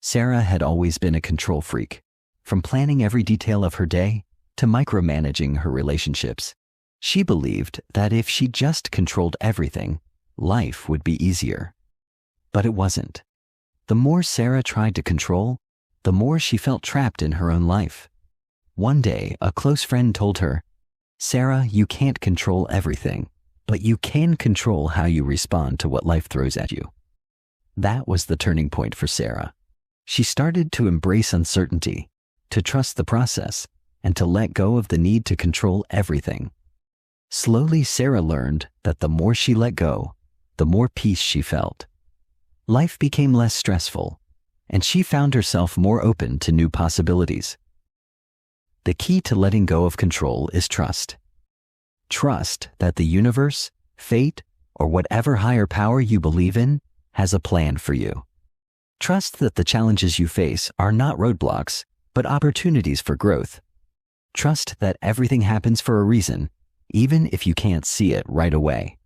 Sarah had always been a control freak, from planning every detail of her day to micromanaging her relationships. She believed that if she just controlled everything, life would be easier. But it wasn't. The more Sarah tried to control, the more she felt trapped in her own life. One day, a close friend told her, "Sarah, you can't control everything, but you can control how you respond to what life throws at you." That was the turning point for Sarah. She started to embrace uncertainty, to trust the process, and to let go of the need to control everything. Slowly, Sarah learned that the more she let go, the more peace she felt. Life became less stressful, and she found herself more open to new possibilities. The key to letting go of control is trust. Trust that the universe, fate, or whatever higher power you believe in has a plan for you. Trust that the challenges you face are not roadblocks, but opportunities for growth. Trust that everything happens for a reason, even if you can't see it right away.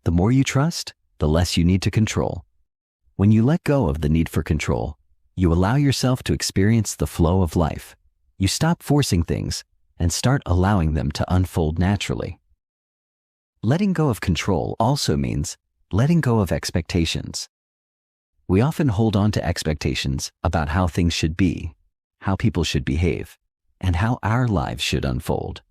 The more you trust, the less you need to control. When you let go of the need for control, you allow yourself to experience the flow of life. You stop forcing things and start allowing them to unfold naturally. Letting go of control also means letting go of expectations. We often hold on to expectations about how things should be, how people should behave, and how our lives should unfold.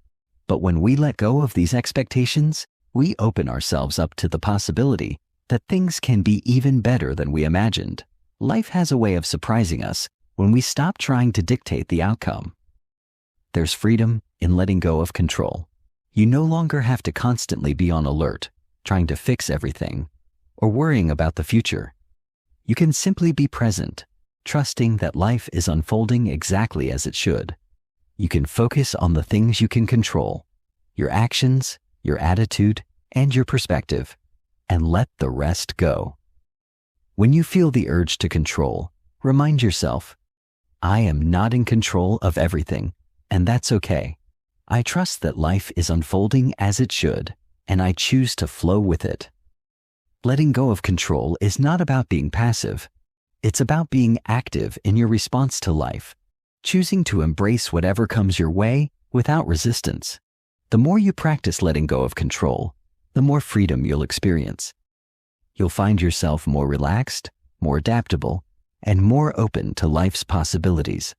But when we let go of these expectations, we open ourselves up to the possibility that things can be even better than we imagined. Life has a way of surprising us when we stop trying to dictate the outcome. There's freedom in letting go of control. You no longer have to constantly be on alert, trying to fix everything, or worrying about the future. You can simply be present, trusting that life is unfolding exactly as it should. You can focus on the things you can control, your actions, your attitude, and your perspective, and let the rest go. When you feel the urge to control, remind yourself, I am not in control of everything, and that's okay. I trust that life is unfolding as it should, and I choose to flow with it. Letting go of control is not about being passive. It's about being active in your response to life, choosing to embrace whatever comes your way without resistance. The more you practice letting go of control, the more freedom you'll experience. You'll find yourself more relaxed, more adaptable, and more open to life's possibilities.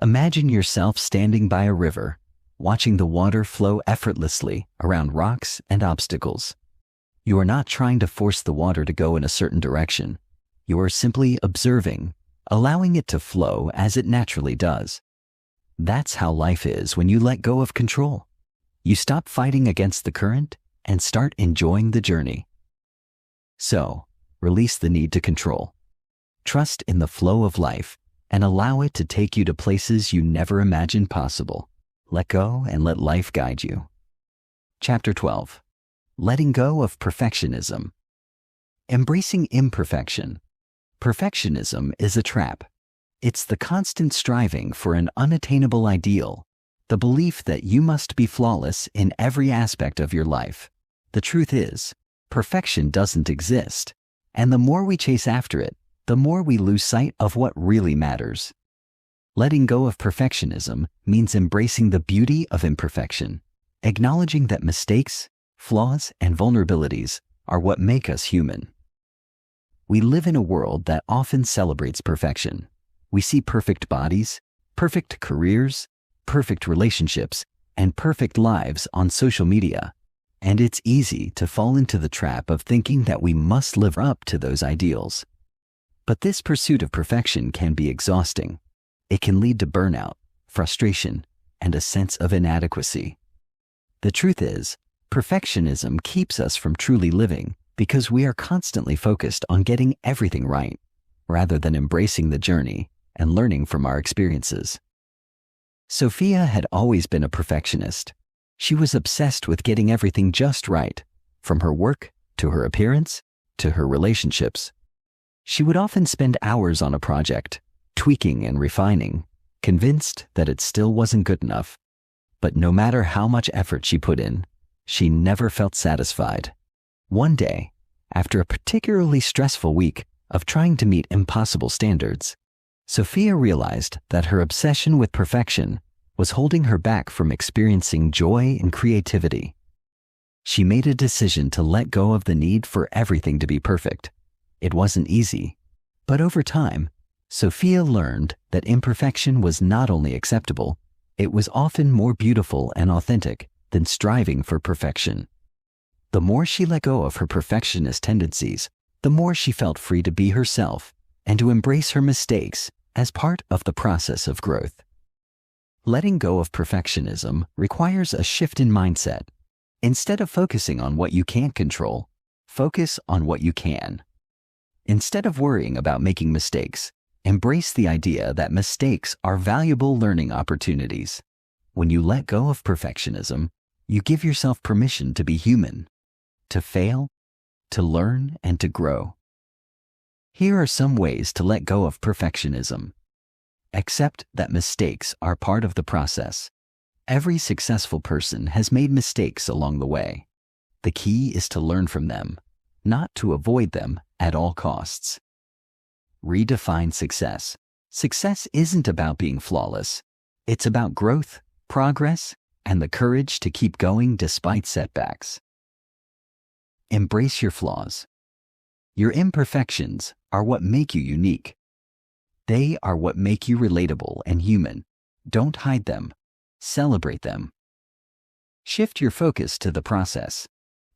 Imagine yourself standing by a river, watching the water flow effortlessly around rocks and obstacles. You are not trying to force the water to go in a certain direction. You are simply observing, allowing it to flow as it naturally does. That's how life is when you let go of control. You stop fighting against the current and start enjoying the journey. So, release the need to control. Trust in the flow of life and allow it to take you to places you never imagined possible. Let go and let life guide you. Chapter 12. Letting go of perfectionism. Embracing imperfection. Perfectionism is a trap. It's the constant striving for an unattainable ideal, the belief that you must be flawless in every aspect of your life. The truth is, perfection doesn't exist, and the more we chase after it, the more we lose sight of what really matters. Letting go of perfectionism means embracing the beauty of imperfection, acknowledging that mistakes, flaws, and vulnerabilities are what make us human. We live in a world that often celebrates perfection. We see perfect bodies, perfect careers, perfect relationships, and perfect lives on social media, and it's easy to fall into the trap of thinking that we must live up to those ideals. But this pursuit of perfection can be exhausting. It can lead to burnout, frustration, and a sense of inadequacy. The truth is, perfectionism keeps us from truly living because we are constantly focused on getting everything right, rather than embracing the journey and learning from our experiences. Sophia had always been a perfectionist. She was obsessed with getting everything just right, from her work to her appearance to her relationships. She would often spend hours on a project, tweaking and refining, convinced that it still wasn't good enough. But no matter how much effort she put in, she never felt satisfied. One day, after a particularly stressful week of trying to meet impossible standards, Sophia realized that her obsession with perfection was holding her back from experiencing joy and creativity. She made a decision to let go of the need for everything to be perfect. It wasn't easy, but over time, Sophia learned that imperfection was not only acceptable, it was often more beautiful and authentic than striving for perfection. The more she let go of her perfectionist tendencies, the more she felt free to be herself and to embrace her mistakes as part of the process of growth. Letting go of perfectionism requires a shift in mindset. Instead of focusing on what you can't control, focus on what you can. Instead of worrying about making mistakes, embrace the idea that mistakes are valuable learning opportunities. When you let go of perfectionism, you give yourself permission to be human, to fail, to learn, and to grow. Here are some ways to let go of perfectionism. Accept that mistakes are part of the process. Every successful person has made mistakes along the way. The key is to learn from them, not to avoid them at all costs. Redefine success. Success isn't about being flawless. It's about growth, progress, and the courage to keep going despite setbacks. Embrace your flaws. Your imperfections are what make you unique. They are what make you relatable and human. Don't hide them. Celebrate them. Shift your focus to the process.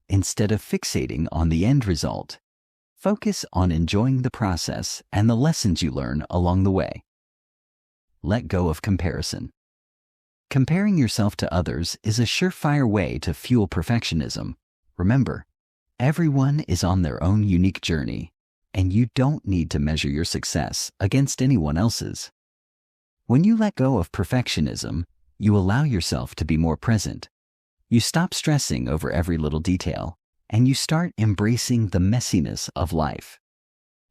Instead of fixating on the end result, Focus on enjoying the process and the lessons you learn along the way. Let go of comparison. Comparing yourself to others is a surefire way to fuel perfectionism. Remember, everyone is on their own unique journey, and you don't need to measure your success against anyone else's. When you let go of perfectionism, you allow yourself to be more present. You stop stressing over every little detail, and you start embracing the messiness of life.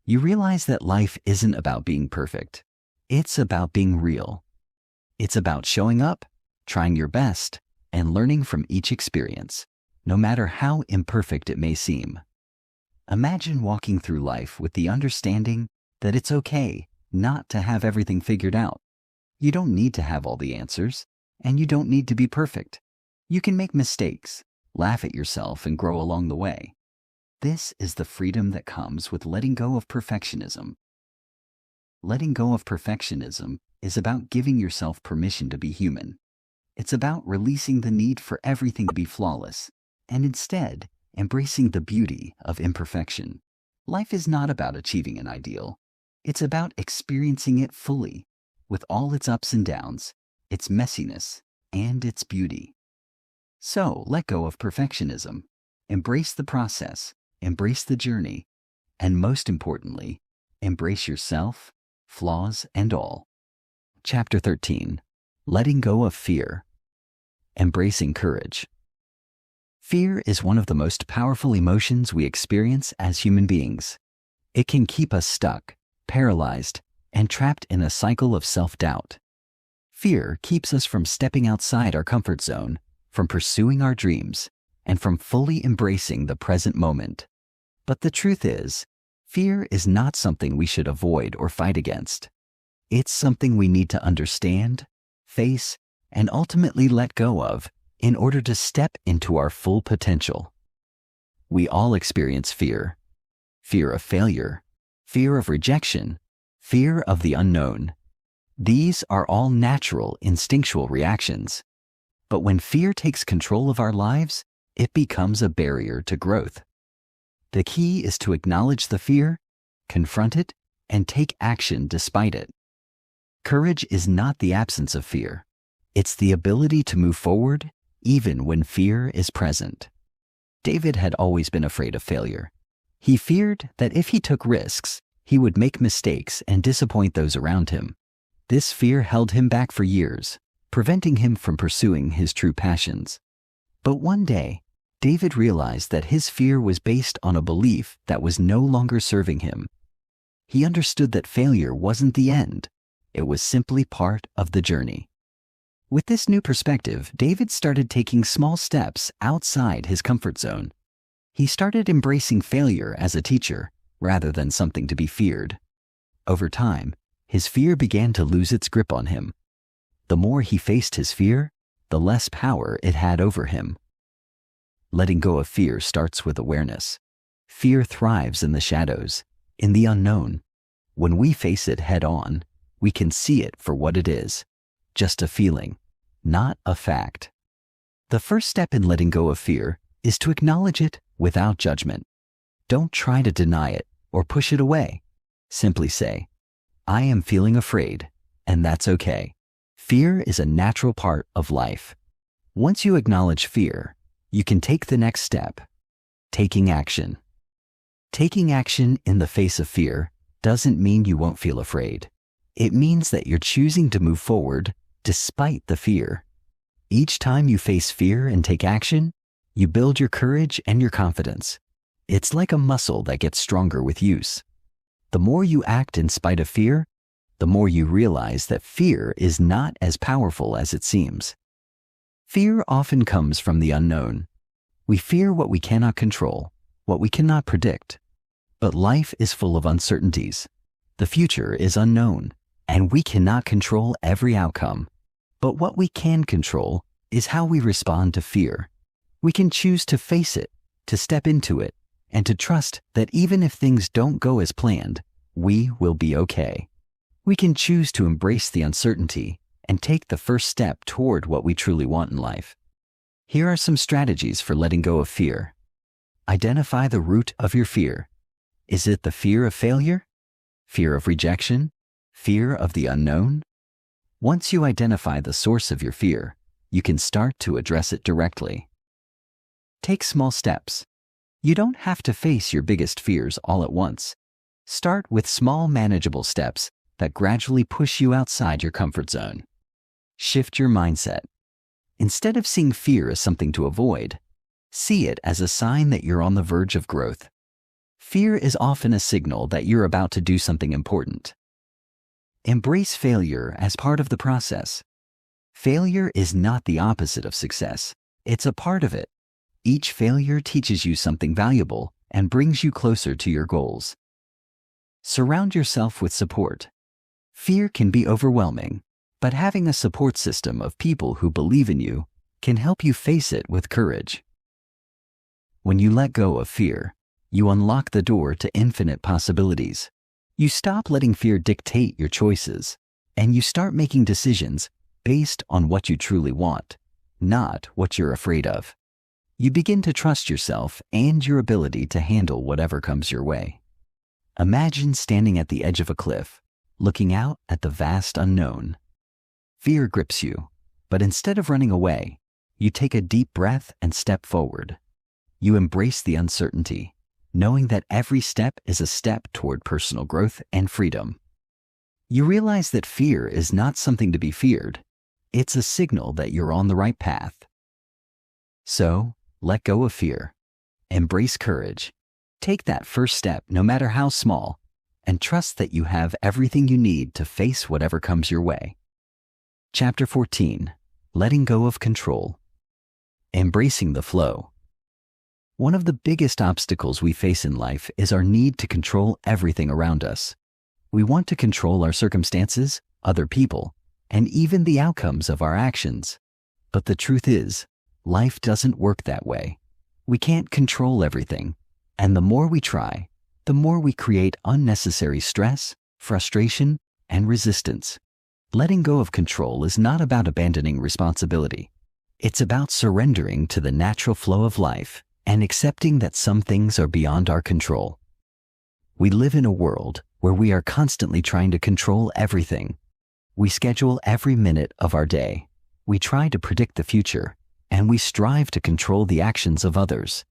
You realize that life isn't about being perfect. It's about being real. It's about showing up, trying your best, and learning from each experience, no matter how imperfect it may seem. Imagine walking through life with the understanding that it's okay not to have everything figured out. You don't need to have all the answers, and you don't need to be perfect. You can make mistakes, laugh at yourself, and grow along the way. This is the freedom that comes with letting go of perfectionism. Letting go of perfectionism is about giving yourself permission to be human. It's about releasing the need for everything to be flawless, and instead embracing the beauty of imperfection. Life is not about achieving an ideal. It's about experiencing it fully, with all its ups and downs, its messiness, and its beauty. So let go of perfectionism. Embrace the process, embrace the journey, and most importantly, embrace yourself, flaws and all. Chapter 13. Letting go of fear. Embracing courage. Fear is one of the most powerful emotions we experience as human beings. It can keep us stuck, paralyzed, and trapped in a cycle of self-doubt. Fear keeps us from stepping outside our comfort zone, from pursuing our dreams, and from fully embracing the present moment. But the truth is, fear is not something we should avoid or fight against. It's something we need to understand, face, and ultimately let go of in order to step into our full potential. We all experience fear. Fear of failure, fear of rejection, fear of the unknown. These are all natural, instinctual reactions. But when fear takes control of our lives, it becomes a barrier to growth. The key is to acknowledge the fear, confront it, and take action despite it. Courage is not the absence of fear. It's the ability to move forward even when fear is present. David had always been afraid of failure. He feared that if he took risks, he would make mistakes and disappoint those around him. This fear held him back for years, preventing him from pursuing his true passions. But one day, David realized that his fear was based on a belief that was no longer serving him. He understood that failure wasn't the end. It was simply part of the journey. With this new perspective, David started taking small steps outside his comfort zone. He started embracing failure as a teacher, rather than something to be feared. Over time, his fear began to lose its grip on him. The more he faced his fear, the less power it had over him. Letting go of fear starts with awareness. Fear thrives in the shadows, in the unknown. When we face it head on, we can see it for what it is, just a feeling, not a fact. The first step in letting go of fear is to acknowledge it without judgment. Don't try to deny it or push it away. Simply say, I am feeling afraid, and that's okay. Fear is a natural part of life. Once you acknowledge fear, you can take the next step, taking action. Taking action in the face of fear doesn't mean you won't feel afraid. It means that you're choosing to move forward despite the fear. Each time you face fear and take action, you build your courage and your confidence. It's like a muscle that gets stronger with use. The more you act in spite of fear, the more you realize that fear is not as powerful as it seems. Fear often comes from the unknown. We fear what we cannot control, what we cannot predict. But life is full of uncertainties. The future is unknown, and we cannot control every outcome. But what we can control is how we respond to fear. We can choose to face it, to step into it, and to trust that even if things don't go as planned, we will be okay. We can choose to embrace the uncertainty and take the first step toward what we truly want in life. Here are some strategies for letting go of fear. Identify the root of your fear. Is it the fear of failure? Fear of rejection? Fear of the unknown? Once you identify the source of your fear, you can start to address it directly. Take small steps. You don't have to face your biggest fears all at once. Start with small, manageable steps that gradually push you outside your comfort zone. Shift your mindset. Instead of seeing fear as something to avoid, see it as a sign that you're on the verge of growth. Fear is often a signal that you're about to do something important. Embrace failure as part of the process. Failure is not the opposite of success. It's a part of it. Each failure teaches you something valuable and brings you closer to your goals. Surround yourself with support. Fear can be overwhelming, but having a support system of people who believe in you can help you face it with courage. When you let go of fear, you unlock the door to infinite possibilities. You stop letting fear dictate your choices, and you start making decisions based on what you truly want, not what you're afraid of. You begin to trust yourself and your ability to handle whatever comes your way. Imagine standing at the edge of a cliff, looking out at the vast unknown. Fear grips you, but instead of running away, you take a deep breath and step forward. You embrace the uncertainty, knowing that every step is a step toward personal growth and freedom. You realize that fear is not something to be feared. It's a signal that you're on the right path. So, let go of fear. Embrace courage. Take that first step, no matter how small, and trust that you have everything you need to face whatever comes your way. Chapter 14. Letting go of control. Embracing the flow. One of the biggest obstacles we face in life is our need to control everything around us. We want to control our circumstances, other people, and even the outcomes of our actions. But the truth is, life doesn't work that way. We can't control everything, and the more we try, the more we create unnecessary stress, frustration, and resistance. Letting go of control is not about abandoning responsibility. It's about surrendering to the natural flow of life and accepting that some things are beyond our control. We live in a world where we are constantly trying to control everything. We schedule every minute of our day. We try to predict the future, and we strive to control the actions of others.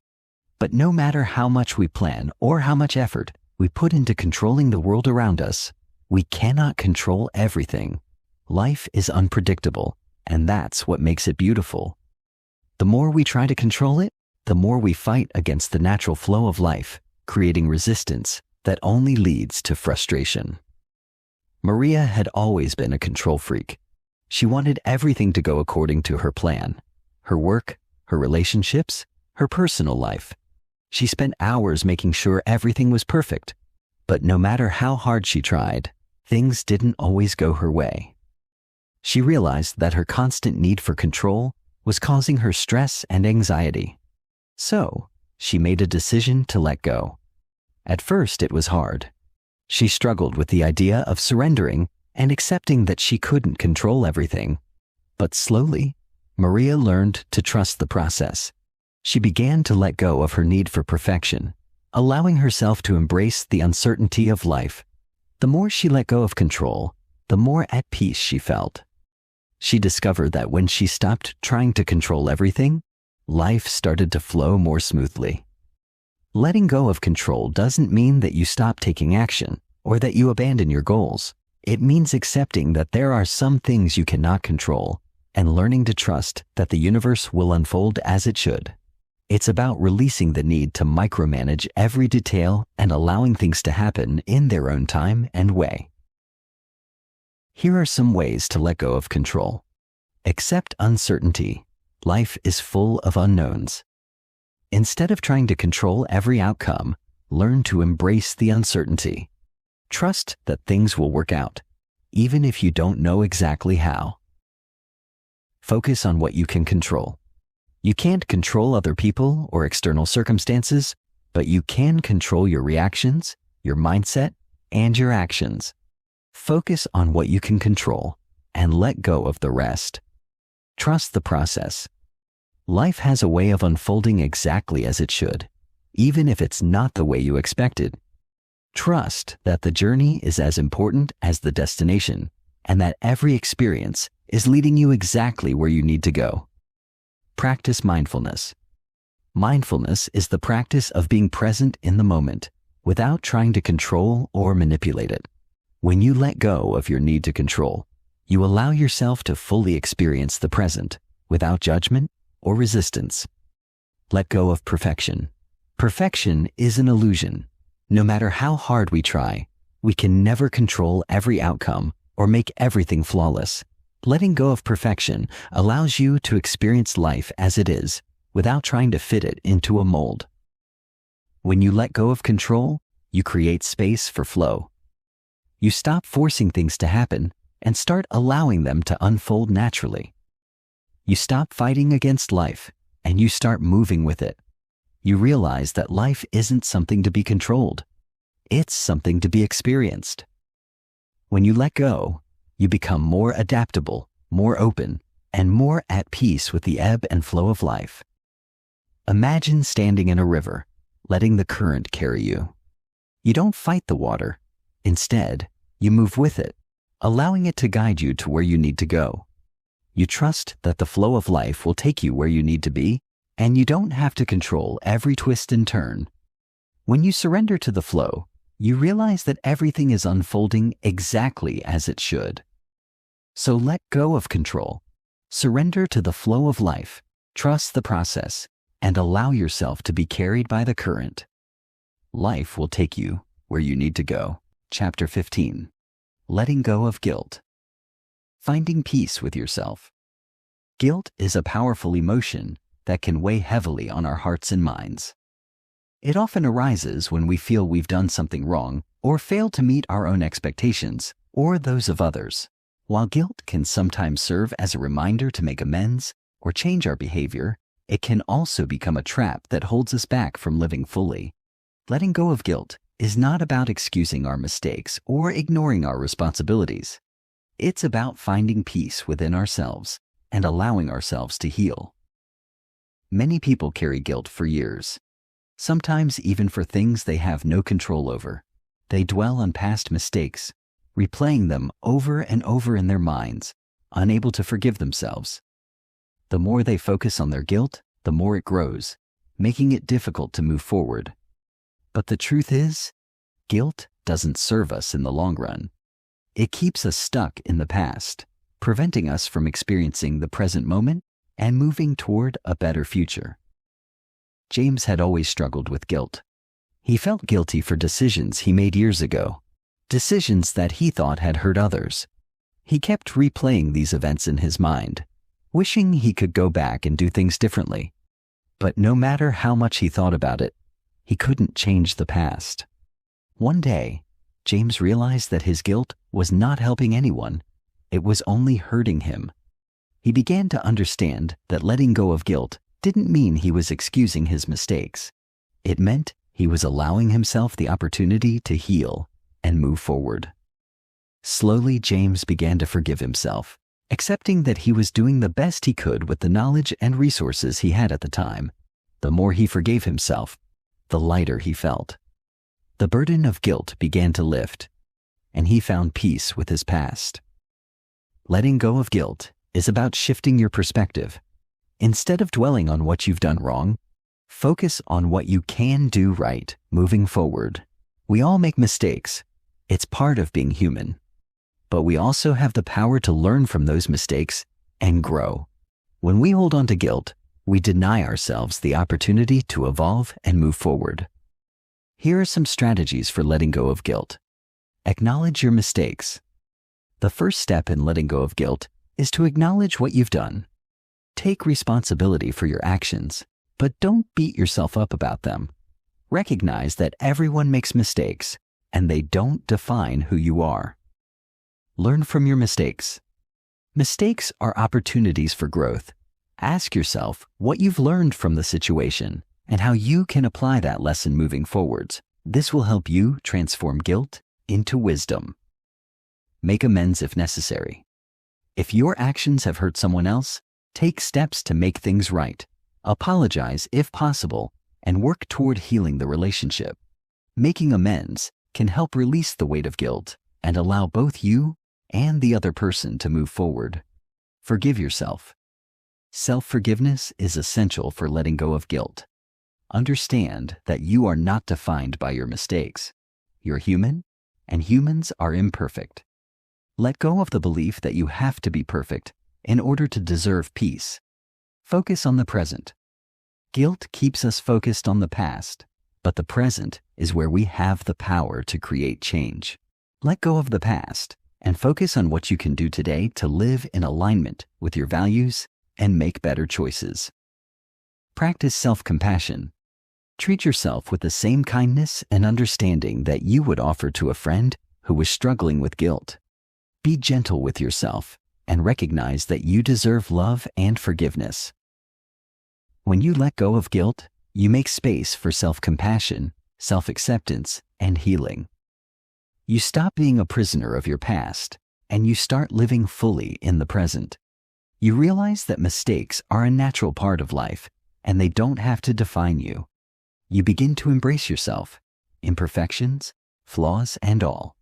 But no matter how much we plan or how much effort we put into controlling the world around us, we cannot control everything. Life is unpredictable, and that's what makes it beautiful. The more we try to control it, the more we fight against the natural flow of life, creating resistance that only leads to frustration. Maria had always been a control freak. She wanted everything to go according to her plan. Her work, her relationships, her personal life. She spent hours making sure everything was perfect. But no matter how hard she tried, things didn't always go her way. She realized that her constant need for control was causing her stress and anxiety. So, she made a decision to let go. At first, it was hard. She struggled with the idea of surrendering and accepting that she couldn't control everything. But slowly, Maria learned to trust the process. She began to let go of her need for perfection, allowing herself to embrace the uncertainty of life. The more she let go of control, the more at peace she felt. She discovered that when she stopped trying to control everything, life started to flow more smoothly. Letting go of control doesn't mean that you stop taking action or that you abandon your goals. It means accepting that there are some things you cannot control and learning to trust that the universe will unfold as it should. It's about releasing the need to micromanage every detail and allowing things to happen in their own time and way. Here are some ways to let go of control. Accept uncertainty. Life is full of unknowns. Instead of trying to control every outcome, learn to embrace the uncertainty. Trust that things will work out, even if you don't know exactly how. Focus on what you can control. You can't control other people or external circumstances, but you can control your reactions, your mindset, and your actions. Focus on what you can control and let go of the rest. Trust the process. Life has a way of unfolding exactly as it should, even if it's not the way you expected. Trust that the journey is as important as the destination, and that every experience is leading you exactly where you need to go. Practice mindfulness. Mindfulness is the practice of being present in the moment without trying to control or manipulate it. When you let go of your need to control, you allow yourself to fully experience the present without judgment or resistance. Let go of perfection. Perfection is an illusion. No matter how hard we try, we can never control every outcome or make everything flawless. Letting go of perfection allows you to experience life as it is without trying to fit it into a mold. When you let go of control, you create space for flow. You stop forcing things to happen and start allowing them to unfold naturally. You stop fighting against life and you start moving with it. You realize that life isn't something to be controlled. It's something to be experienced. When you let go, you become more adaptable, more open, and more at peace with the ebb and flow of life. Imagine standing in a river, letting the current carry you. You don't fight the water. Instead, you move with it, allowing it to guide you to where you need to go. You trust that the flow of life will take you where you need to be, and you don't have to control every twist and turn. When you surrender to the flow, you realize that everything is unfolding exactly as it should. So let go of control. Surrender to the flow of life, trust the process, and allow yourself to be carried by the current. Life will take you where you need to go. Chapter 15. Letting go of guilt. Finding peace with yourself. Guilt is a powerful emotion that can weigh heavily on our hearts and minds. It often arises when we feel we've done something wrong or failed to meet our own expectations or those of others. While guilt can sometimes serve as a reminder to make amends or change our behavior, it can also become a trap that holds us back from living fully. Letting go of guilt is not about excusing our mistakes or ignoring our responsibilities. It's about finding peace within ourselves and allowing ourselves to heal. Many people carry guilt for years, sometimes even for things they have no control over. They dwell on past mistakes, replaying them over and over in their minds, unable to forgive themselves. The more they focus on their guilt, the more it grows, making it difficult to move forward. But the truth is, guilt doesn't serve us in the long run. It keeps us stuck in the past, preventing us from experiencing the present moment and moving toward a better future. James had always struggled with guilt. He felt guilty for decisions he made years ago, decisions that he thought had hurt others. He kept replaying these events in his mind, wishing he could go back and do things differently. But no matter how much he thought about it, he couldn't change the past. One day, James realized that his guilt was not helping anyone. It was only hurting him. He began to understand that letting go of guilt didn't mean he was excusing his mistakes. It meant he was allowing himself the opportunity to heal and move forward. Slowly, James began to forgive himself, accepting that he was doing the best he could with the knowledge and resources he had at the time. The more he forgave himself, the lighter he felt. The burden of guilt began to lift, and he found peace with his past. Letting go of guilt is about shifting your perspective. Instead of dwelling on what you've done wrong, focus on what you can do right moving forward. We all make mistakes. It's part of being human. But we also have the power to learn from those mistakes and grow. When we hold on to guilt, we deny ourselves the opportunity to evolve and move forward. Here are some strategies for letting go of guilt. Acknowledge your mistakes. The first step in letting go of guilt is to acknowledge what you've done. Take responsibility for your actions, but don't beat yourself up about them. Recognize that everyone makes mistakes, and they don't define who you are. Learn from your mistakes. Mistakes are opportunities for growth. Ask yourself what you've learned from the situation and how you can apply that lesson moving forwards. This will help you transform guilt into wisdom. Make amends if necessary. If your actions have hurt someone else, take steps to make things right. Apologize if possible, and work toward healing the relationship. Making amends can help release the weight of guilt and allow both you and the other person to move forward. Forgive yourself. Self-forgiveness is essential for letting go of guilt. Understand that you are not defined by your mistakes. You're human, and humans are imperfect. Let go of the belief that you have to be perfect in order to deserve peace. Focus on the present. Guilt keeps us focused on the past, but the present is where we have the power to create change. Let go of the past and focus on what you can do today to live in alignment with your values and make better choices. Practice self-compassion. Treat yourself with the same kindness and understanding that you would offer to a friend who was struggling with guilt. Be gentle with yourself and recognize that you deserve love and forgiveness. When you let go of guilt, you make space for self-compassion, self-acceptance, and healing. You stop being a prisoner of your past, and you start living fully in the present. You realize that mistakes are a natural part of life, and they don't have to define you. You begin to embrace yourself, imperfections, flaws, and all.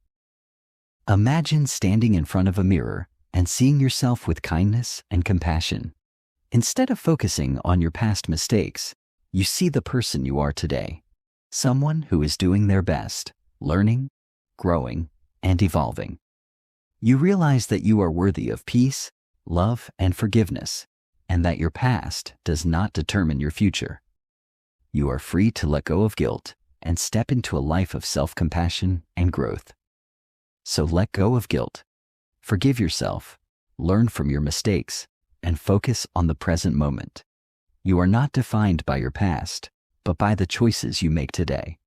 Imagine standing in front of a mirror and seeing yourself with kindness and compassion. Instead of focusing on your past mistakes, you see the person you are today, someone who is doing their best, learning, growing, and evolving. You realize that you are worthy of peace, love, and forgiveness, and that your past does not determine your future. You are free to let go of guilt and step into a life of self-compassion and growth. So let go of guilt, forgive yourself, learn from your mistakes, and focus on the present moment. You are not defined by your past, but by the choices you make today.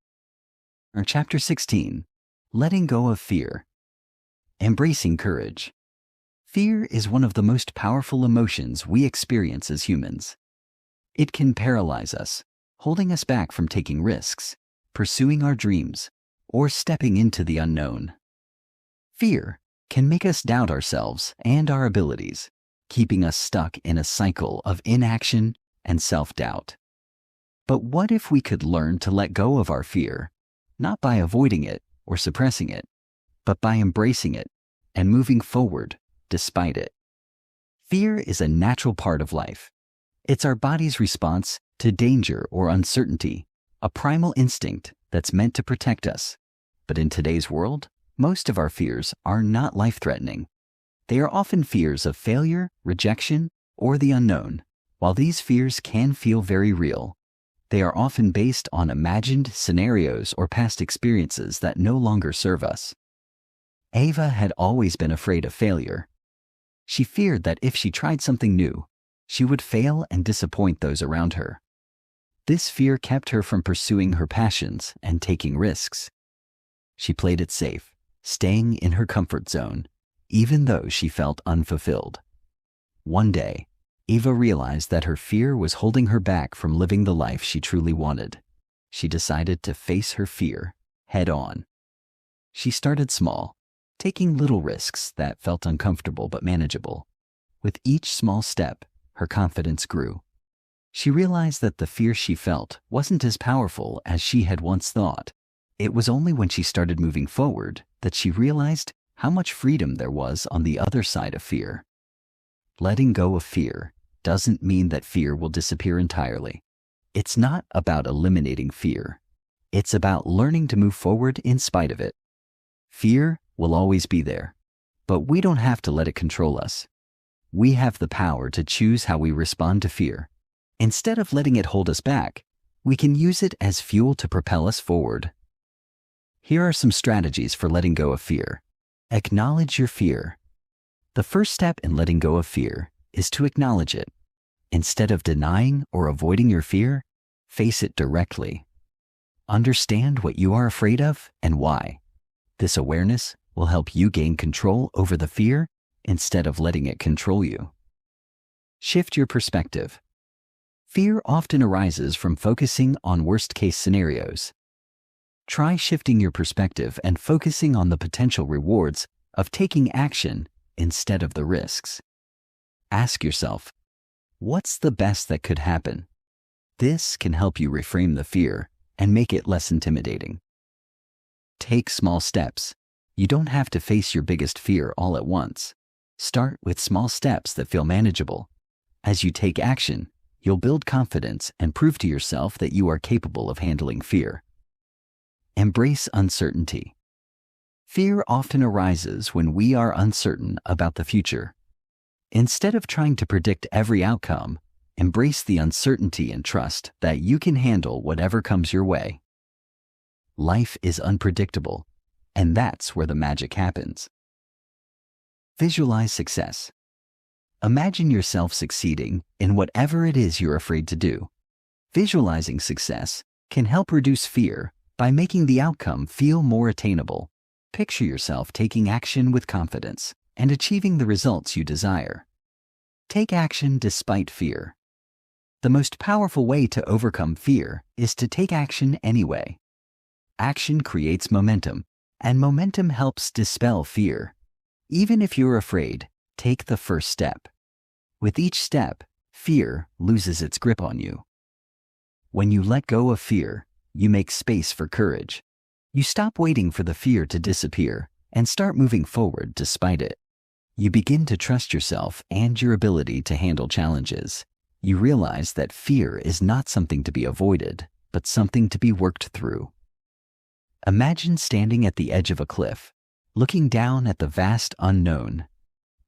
Chapter 16, Letting Go of Fear. Embracing courage. Fear is one of the most powerful emotions we experience as humans. It can paralyze us, holding us back from taking risks, pursuing our dreams, or stepping into the unknown. Fear can make us doubt ourselves and our abilities, keeping us stuck in a cycle of inaction and self-doubt. But what if we could learn to let go of our fear, not by avoiding it or suppressing it, but by embracing it and moving forward despite it? Fear is a natural part of life. It's our body's response to danger or uncertainty, a primal instinct that's meant to protect us. But in today's world, most of our fears are not life-threatening. They are often fears of failure, rejection, or the unknown. While these fears can feel very real, they are often based on imagined scenarios or past experiences that no longer serve us. Ava had always been afraid of failure. She feared that if she tried something new, she would fail and disappoint those around her. This fear kept her from pursuing her passions and taking risks. She played it safe, staying in her comfort zone, even though she felt unfulfilled. One day, Eva realized that her fear was holding her back from living the life she truly wanted. She decided to face her fear head on. She started small, taking little risks that felt uncomfortable but manageable. With each small step, her confidence grew. She realized that the fear she felt wasn't as powerful as she had once thought. It was only when she started moving forward that she realized how much freedom there was on the other side of fear. Letting go of fear doesn't mean that fear will disappear entirely. It's not about eliminating fear. It's about learning to move forward in spite of it. Fear will always be there, but we don't have to let it control us. We have the power to choose how we respond to fear. Instead of letting it hold us back, we can use it as fuel to propel us forward. Here are some strategies for letting go of fear. Acknowledge your fear. The first step in letting go of fear is to acknowledge it. Instead of denying or avoiding your fear, face it directly. Understand what you are afraid of and why. This awareness will help you gain control over the fear instead of letting it control you. Shift your perspective. Fear often arises from focusing on worst-case scenarios. Try shifting your perspective and focusing on the potential rewards of taking action instead of the risks. Ask yourself, what's the best that could happen? This can help you reframe the fear and make it less intimidating. Take small steps. You don't have to face your biggest fear all at once. Start with small steps that feel manageable. As you take action, you'll build confidence and prove to yourself that you are capable of handling fear. Embrace uncertainty. Fear often arises when we are uncertain about the future. Instead of trying to predict every outcome, embrace the uncertainty and trust that you can handle whatever comes your way. Life is unpredictable, and that's where the magic happens. Visualize success. Imagine yourself succeeding in whatever it is you're afraid to do. Visualizing success can help reduce fear by making the outcome feel more attainable. Picture yourself taking action with confidence and achieving the results you desire. Take action despite fear. The most powerful way to overcome fear is to take action anyway. Action creates momentum, and momentum helps dispel fear. Even if you're afraid, take the first step. With each step, fear loses its grip on you. When you let go of fear, you make space for courage. You stop waiting for the fear to disappear and start moving forward despite it. You begin to trust yourself and your ability to handle challenges. You realize that fear is not something to be avoided, but something to be worked through. Imagine standing at the edge of a cliff, looking down at the vast unknown.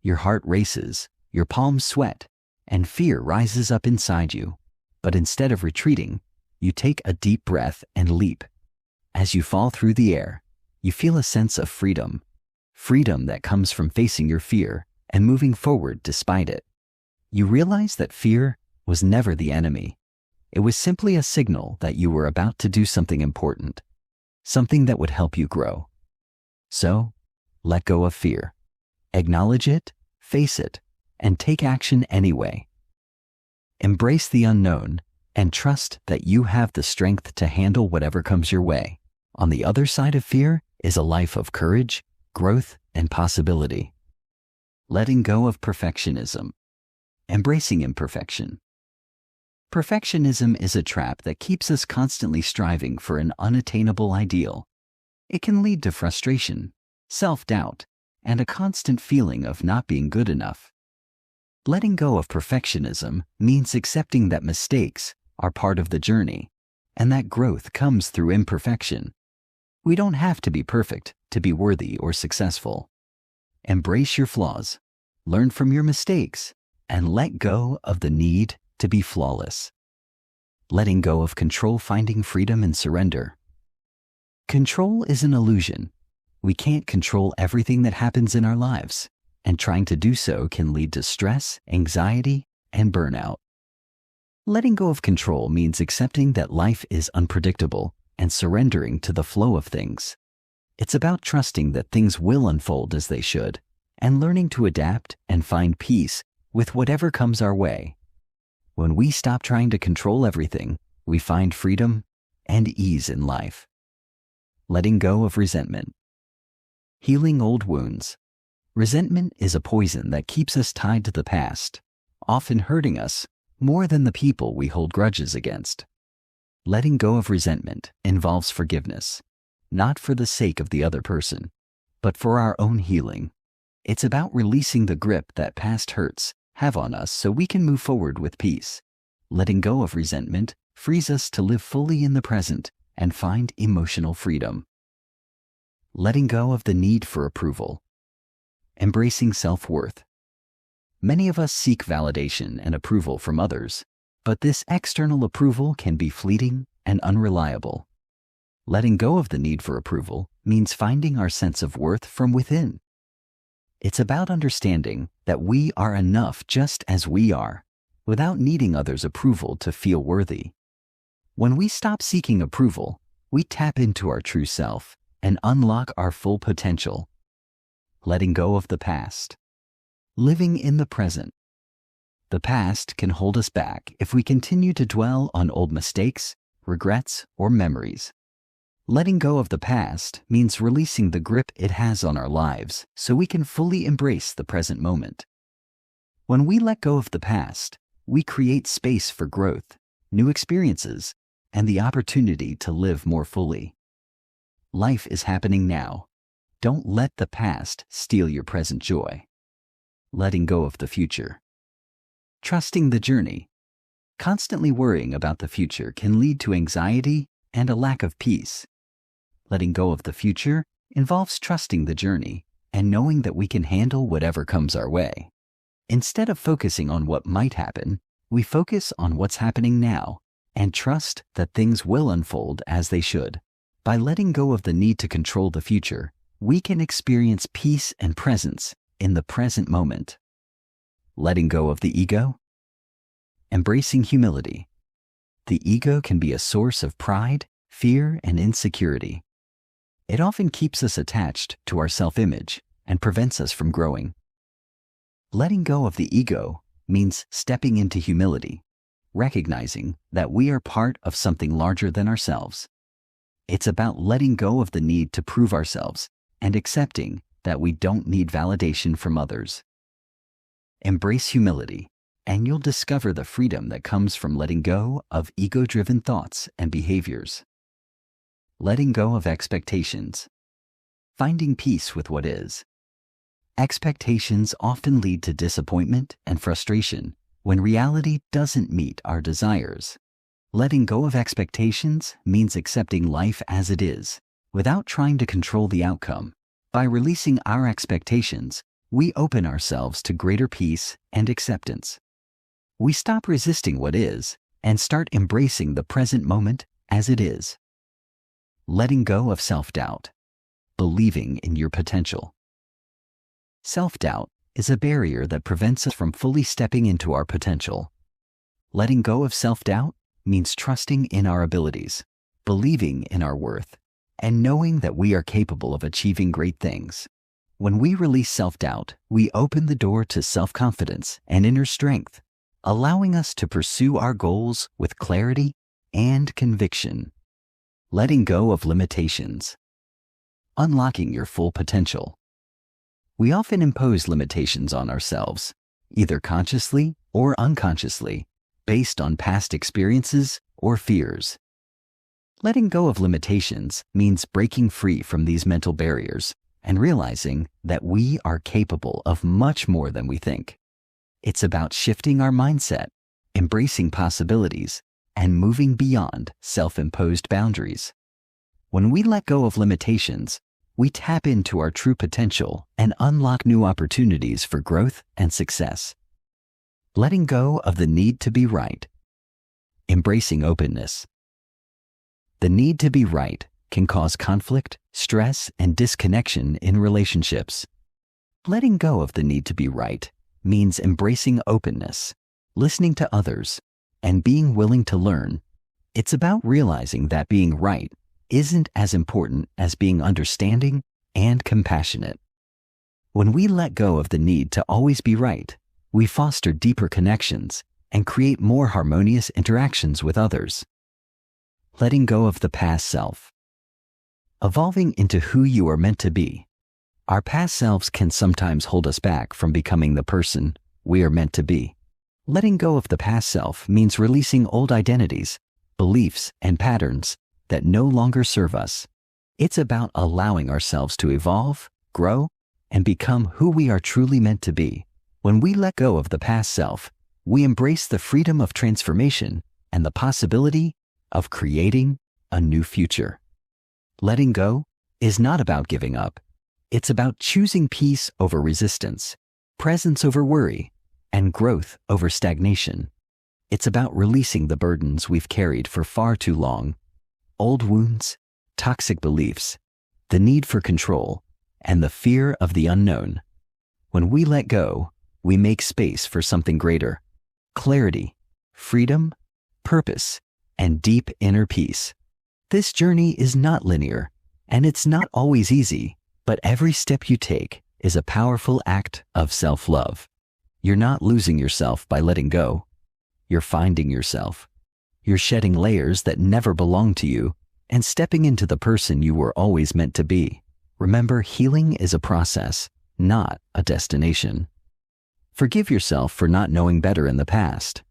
Your heart races, your palms sweat, and fear rises up inside you. But instead of retreating, you take a deep breath and leap. As you fall through the air, you feel a sense of freedom. Freedom that comes from facing your fear and moving forward despite it. You realize that fear was never the enemy. It was simply a signal that you were about to do something important, something that would help you grow. So, let go of fear. Acknowledge it, face it, and take action anyway. Embrace the unknown and trust that you have the strength to handle whatever comes your way. On the other side of fear is a life of courage, growth, and possibility. Letting go of perfectionism. Embracing imperfection. Perfectionism is a trap that keeps us constantly striving for an unattainable ideal. It can lead to frustration, self-doubt, and a constant feeling of not being good enough. Letting go of perfectionism means accepting that mistakes are part of the journey and that growth comes through imperfection. We don't have to be perfect to be worthy or successful. Embrace your flaws, learn from your mistakes, and let go of the need to be flawless. Letting go of control, finding freedom and surrender. Control is an illusion. We can't control everything that happens in our lives, and trying to do so can lead to stress, anxiety, and burnout. Letting go of control means accepting that life is unpredictable and surrendering to the flow of things. It's about trusting that things will unfold as they should, and learning to adapt and find peace with whatever comes our way. When we stop trying to control everything, we find freedom and ease in life. Letting go of resentment. Healing old wounds. Resentment is a poison that keeps us tied to the past, often hurting us more than the people we hold grudges against. Letting go of resentment involves forgiveness, not for the sake of the other person, but for our own healing. It's about releasing the grip that past hurts have on us so we can move forward with peace. Letting go of resentment frees us to live fully in the present and find emotional freedom. Letting go of the need for approval. Embracing self-worth. Many of us seek validation and approval from others, but this external approval can be fleeting and unreliable. Letting go of the need for approval means finding our sense of worth from within. It's about understanding that we are enough just as we are, without needing others' approval to feel worthy. When we stop seeking approval, we tap into our true self and unlock our full potential. Letting go of the past. Living in the present. The past can hold us back if we continue to dwell on old mistakes, regrets, or memories. Letting go of the past means releasing the grip it has on our lives so we can fully embrace the present moment. When we let go of the past, we create space for growth, new experiences, and the opportunity to live more fully. Life is happening now. Don't let the past steal your present joy. Letting go of the future. Trusting the journey. Constantly worrying about the future can lead to anxiety and a lack of peace. Letting go of the future involves trusting the journey and knowing that we can handle whatever comes our way. Instead of focusing on what might happen, we focus on what's happening now and trust that things will unfold as they should. By letting go of the need to control the future, we can experience peace and presence in the present moment. Letting go of the ego. Embracing humility. The ego can be a source of pride, fear, and insecurity. It often keeps us attached to our self-image and prevents us from growing. Letting go of the ego means stepping into humility, recognizing that we are part of something larger than ourselves. It's about letting go of the need to prove ourselves and accepting that we don't need validation from others. Embrace humility, and you'll discover the freedom that comes from letting go of ego-driven thoughts and behaviors. Letting go of expectations. Finding peace with what is. Expectations often lead to disappointment and frustration when reality doesn't meet our desires. Letting go of expectations means accepting life as it is, without trying to control the outcome. By releasing our expectations, we open ourselves to greater peace and acceptance. We stop resisting what is and start embracing the present moment as it is. Letting go of self-doubt. Believing in your potential. Self-doubt is a barrier that prevents us from fully stepping into our potential. Letting go of self-doubt means trusting in our abilities, believing in our worth, and knowing that we are capable of achieving great things. When we release self-doubt, we open the door to self-confidence and inner strength, allowing us to pursue our goals with clarity and conviction. Letting go of limitations. Unlocking your full potential. We often impose limitations on ourselves, either consciously or unconsciously, based on past experiences or fears. Letting go of limitations means breaking free from these mental barriers and realizing that we are capable of much more than we think. It's about shifting our mindset, embracing possibilities, and moving beyond self-imposed boundaries. When we let go of limitations, we tap into our true potential and unlock new opportunities for growth and success. Letting go of the need to be right. Embracing openness. The need to be right can cause conflict, stress, and disconnection in relationships. Letting go of the need to be right means embracing openness, listening to others, and being willing to learn. It's about realizing that being right isn't as important as being understanding and compassionate. When we let go of the need to always be right, we foster deeper connections and create more harmonious interactions with others. Letting go of the past self. Evolving into who you are meant to be. Our past selves can sometimes hold us back from becoming the person we are meant to be. Letting go of the past self means releasing old identities, beliefs, and patterns that no longer serve us. It's about allowing ourselves to evolve, grow, and become who we are truly meant to be. When we let go of the past self, we embrace the freedom of transformation and the possibility of creating a new future. Letting go is not about giving up. It's about choosing peace over resistance, presence over worry, and growth over stagnation. It's about releasing the burdens we've carried for far too long, old wounds, toxic beliefs, the need for control, and the fear of the unknown. When we let go, we make space for something greater: clarity, freedom, purpose, and deep inner peace. This journey is not linear, and it's not always easy, but every step you take is a powerful act of self-love. You're not losing yourself by letting go. You're finding yourself. You're shedding layers that never belonged to you and stepping into the person you were always meant to be. Remember, healing is a process, not a destination. Forgive yourself for not knowing better in the past.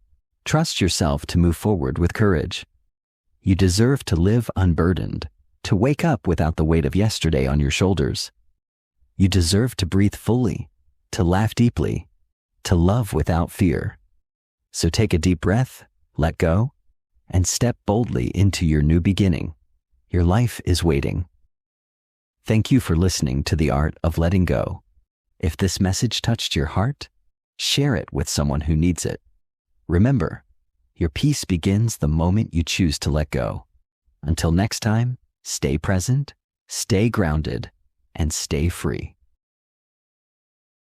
Trust yourself to move forward with courage. You deserve to live unburdened, to wake up without the weight of yesterday on your shoulders. You deserve to breathe fully, to laugh deeply, to love without fear. So take a deep breath, let go, and step boldly into your new beginning. Your life is waiting. Thank you for listening to The Art of Letting Go. If this message touched your heart, share it with someone who needs it. Remember, your peace begins the moment you choose to let go. Until next time, stay present, stay grounded, and stay free.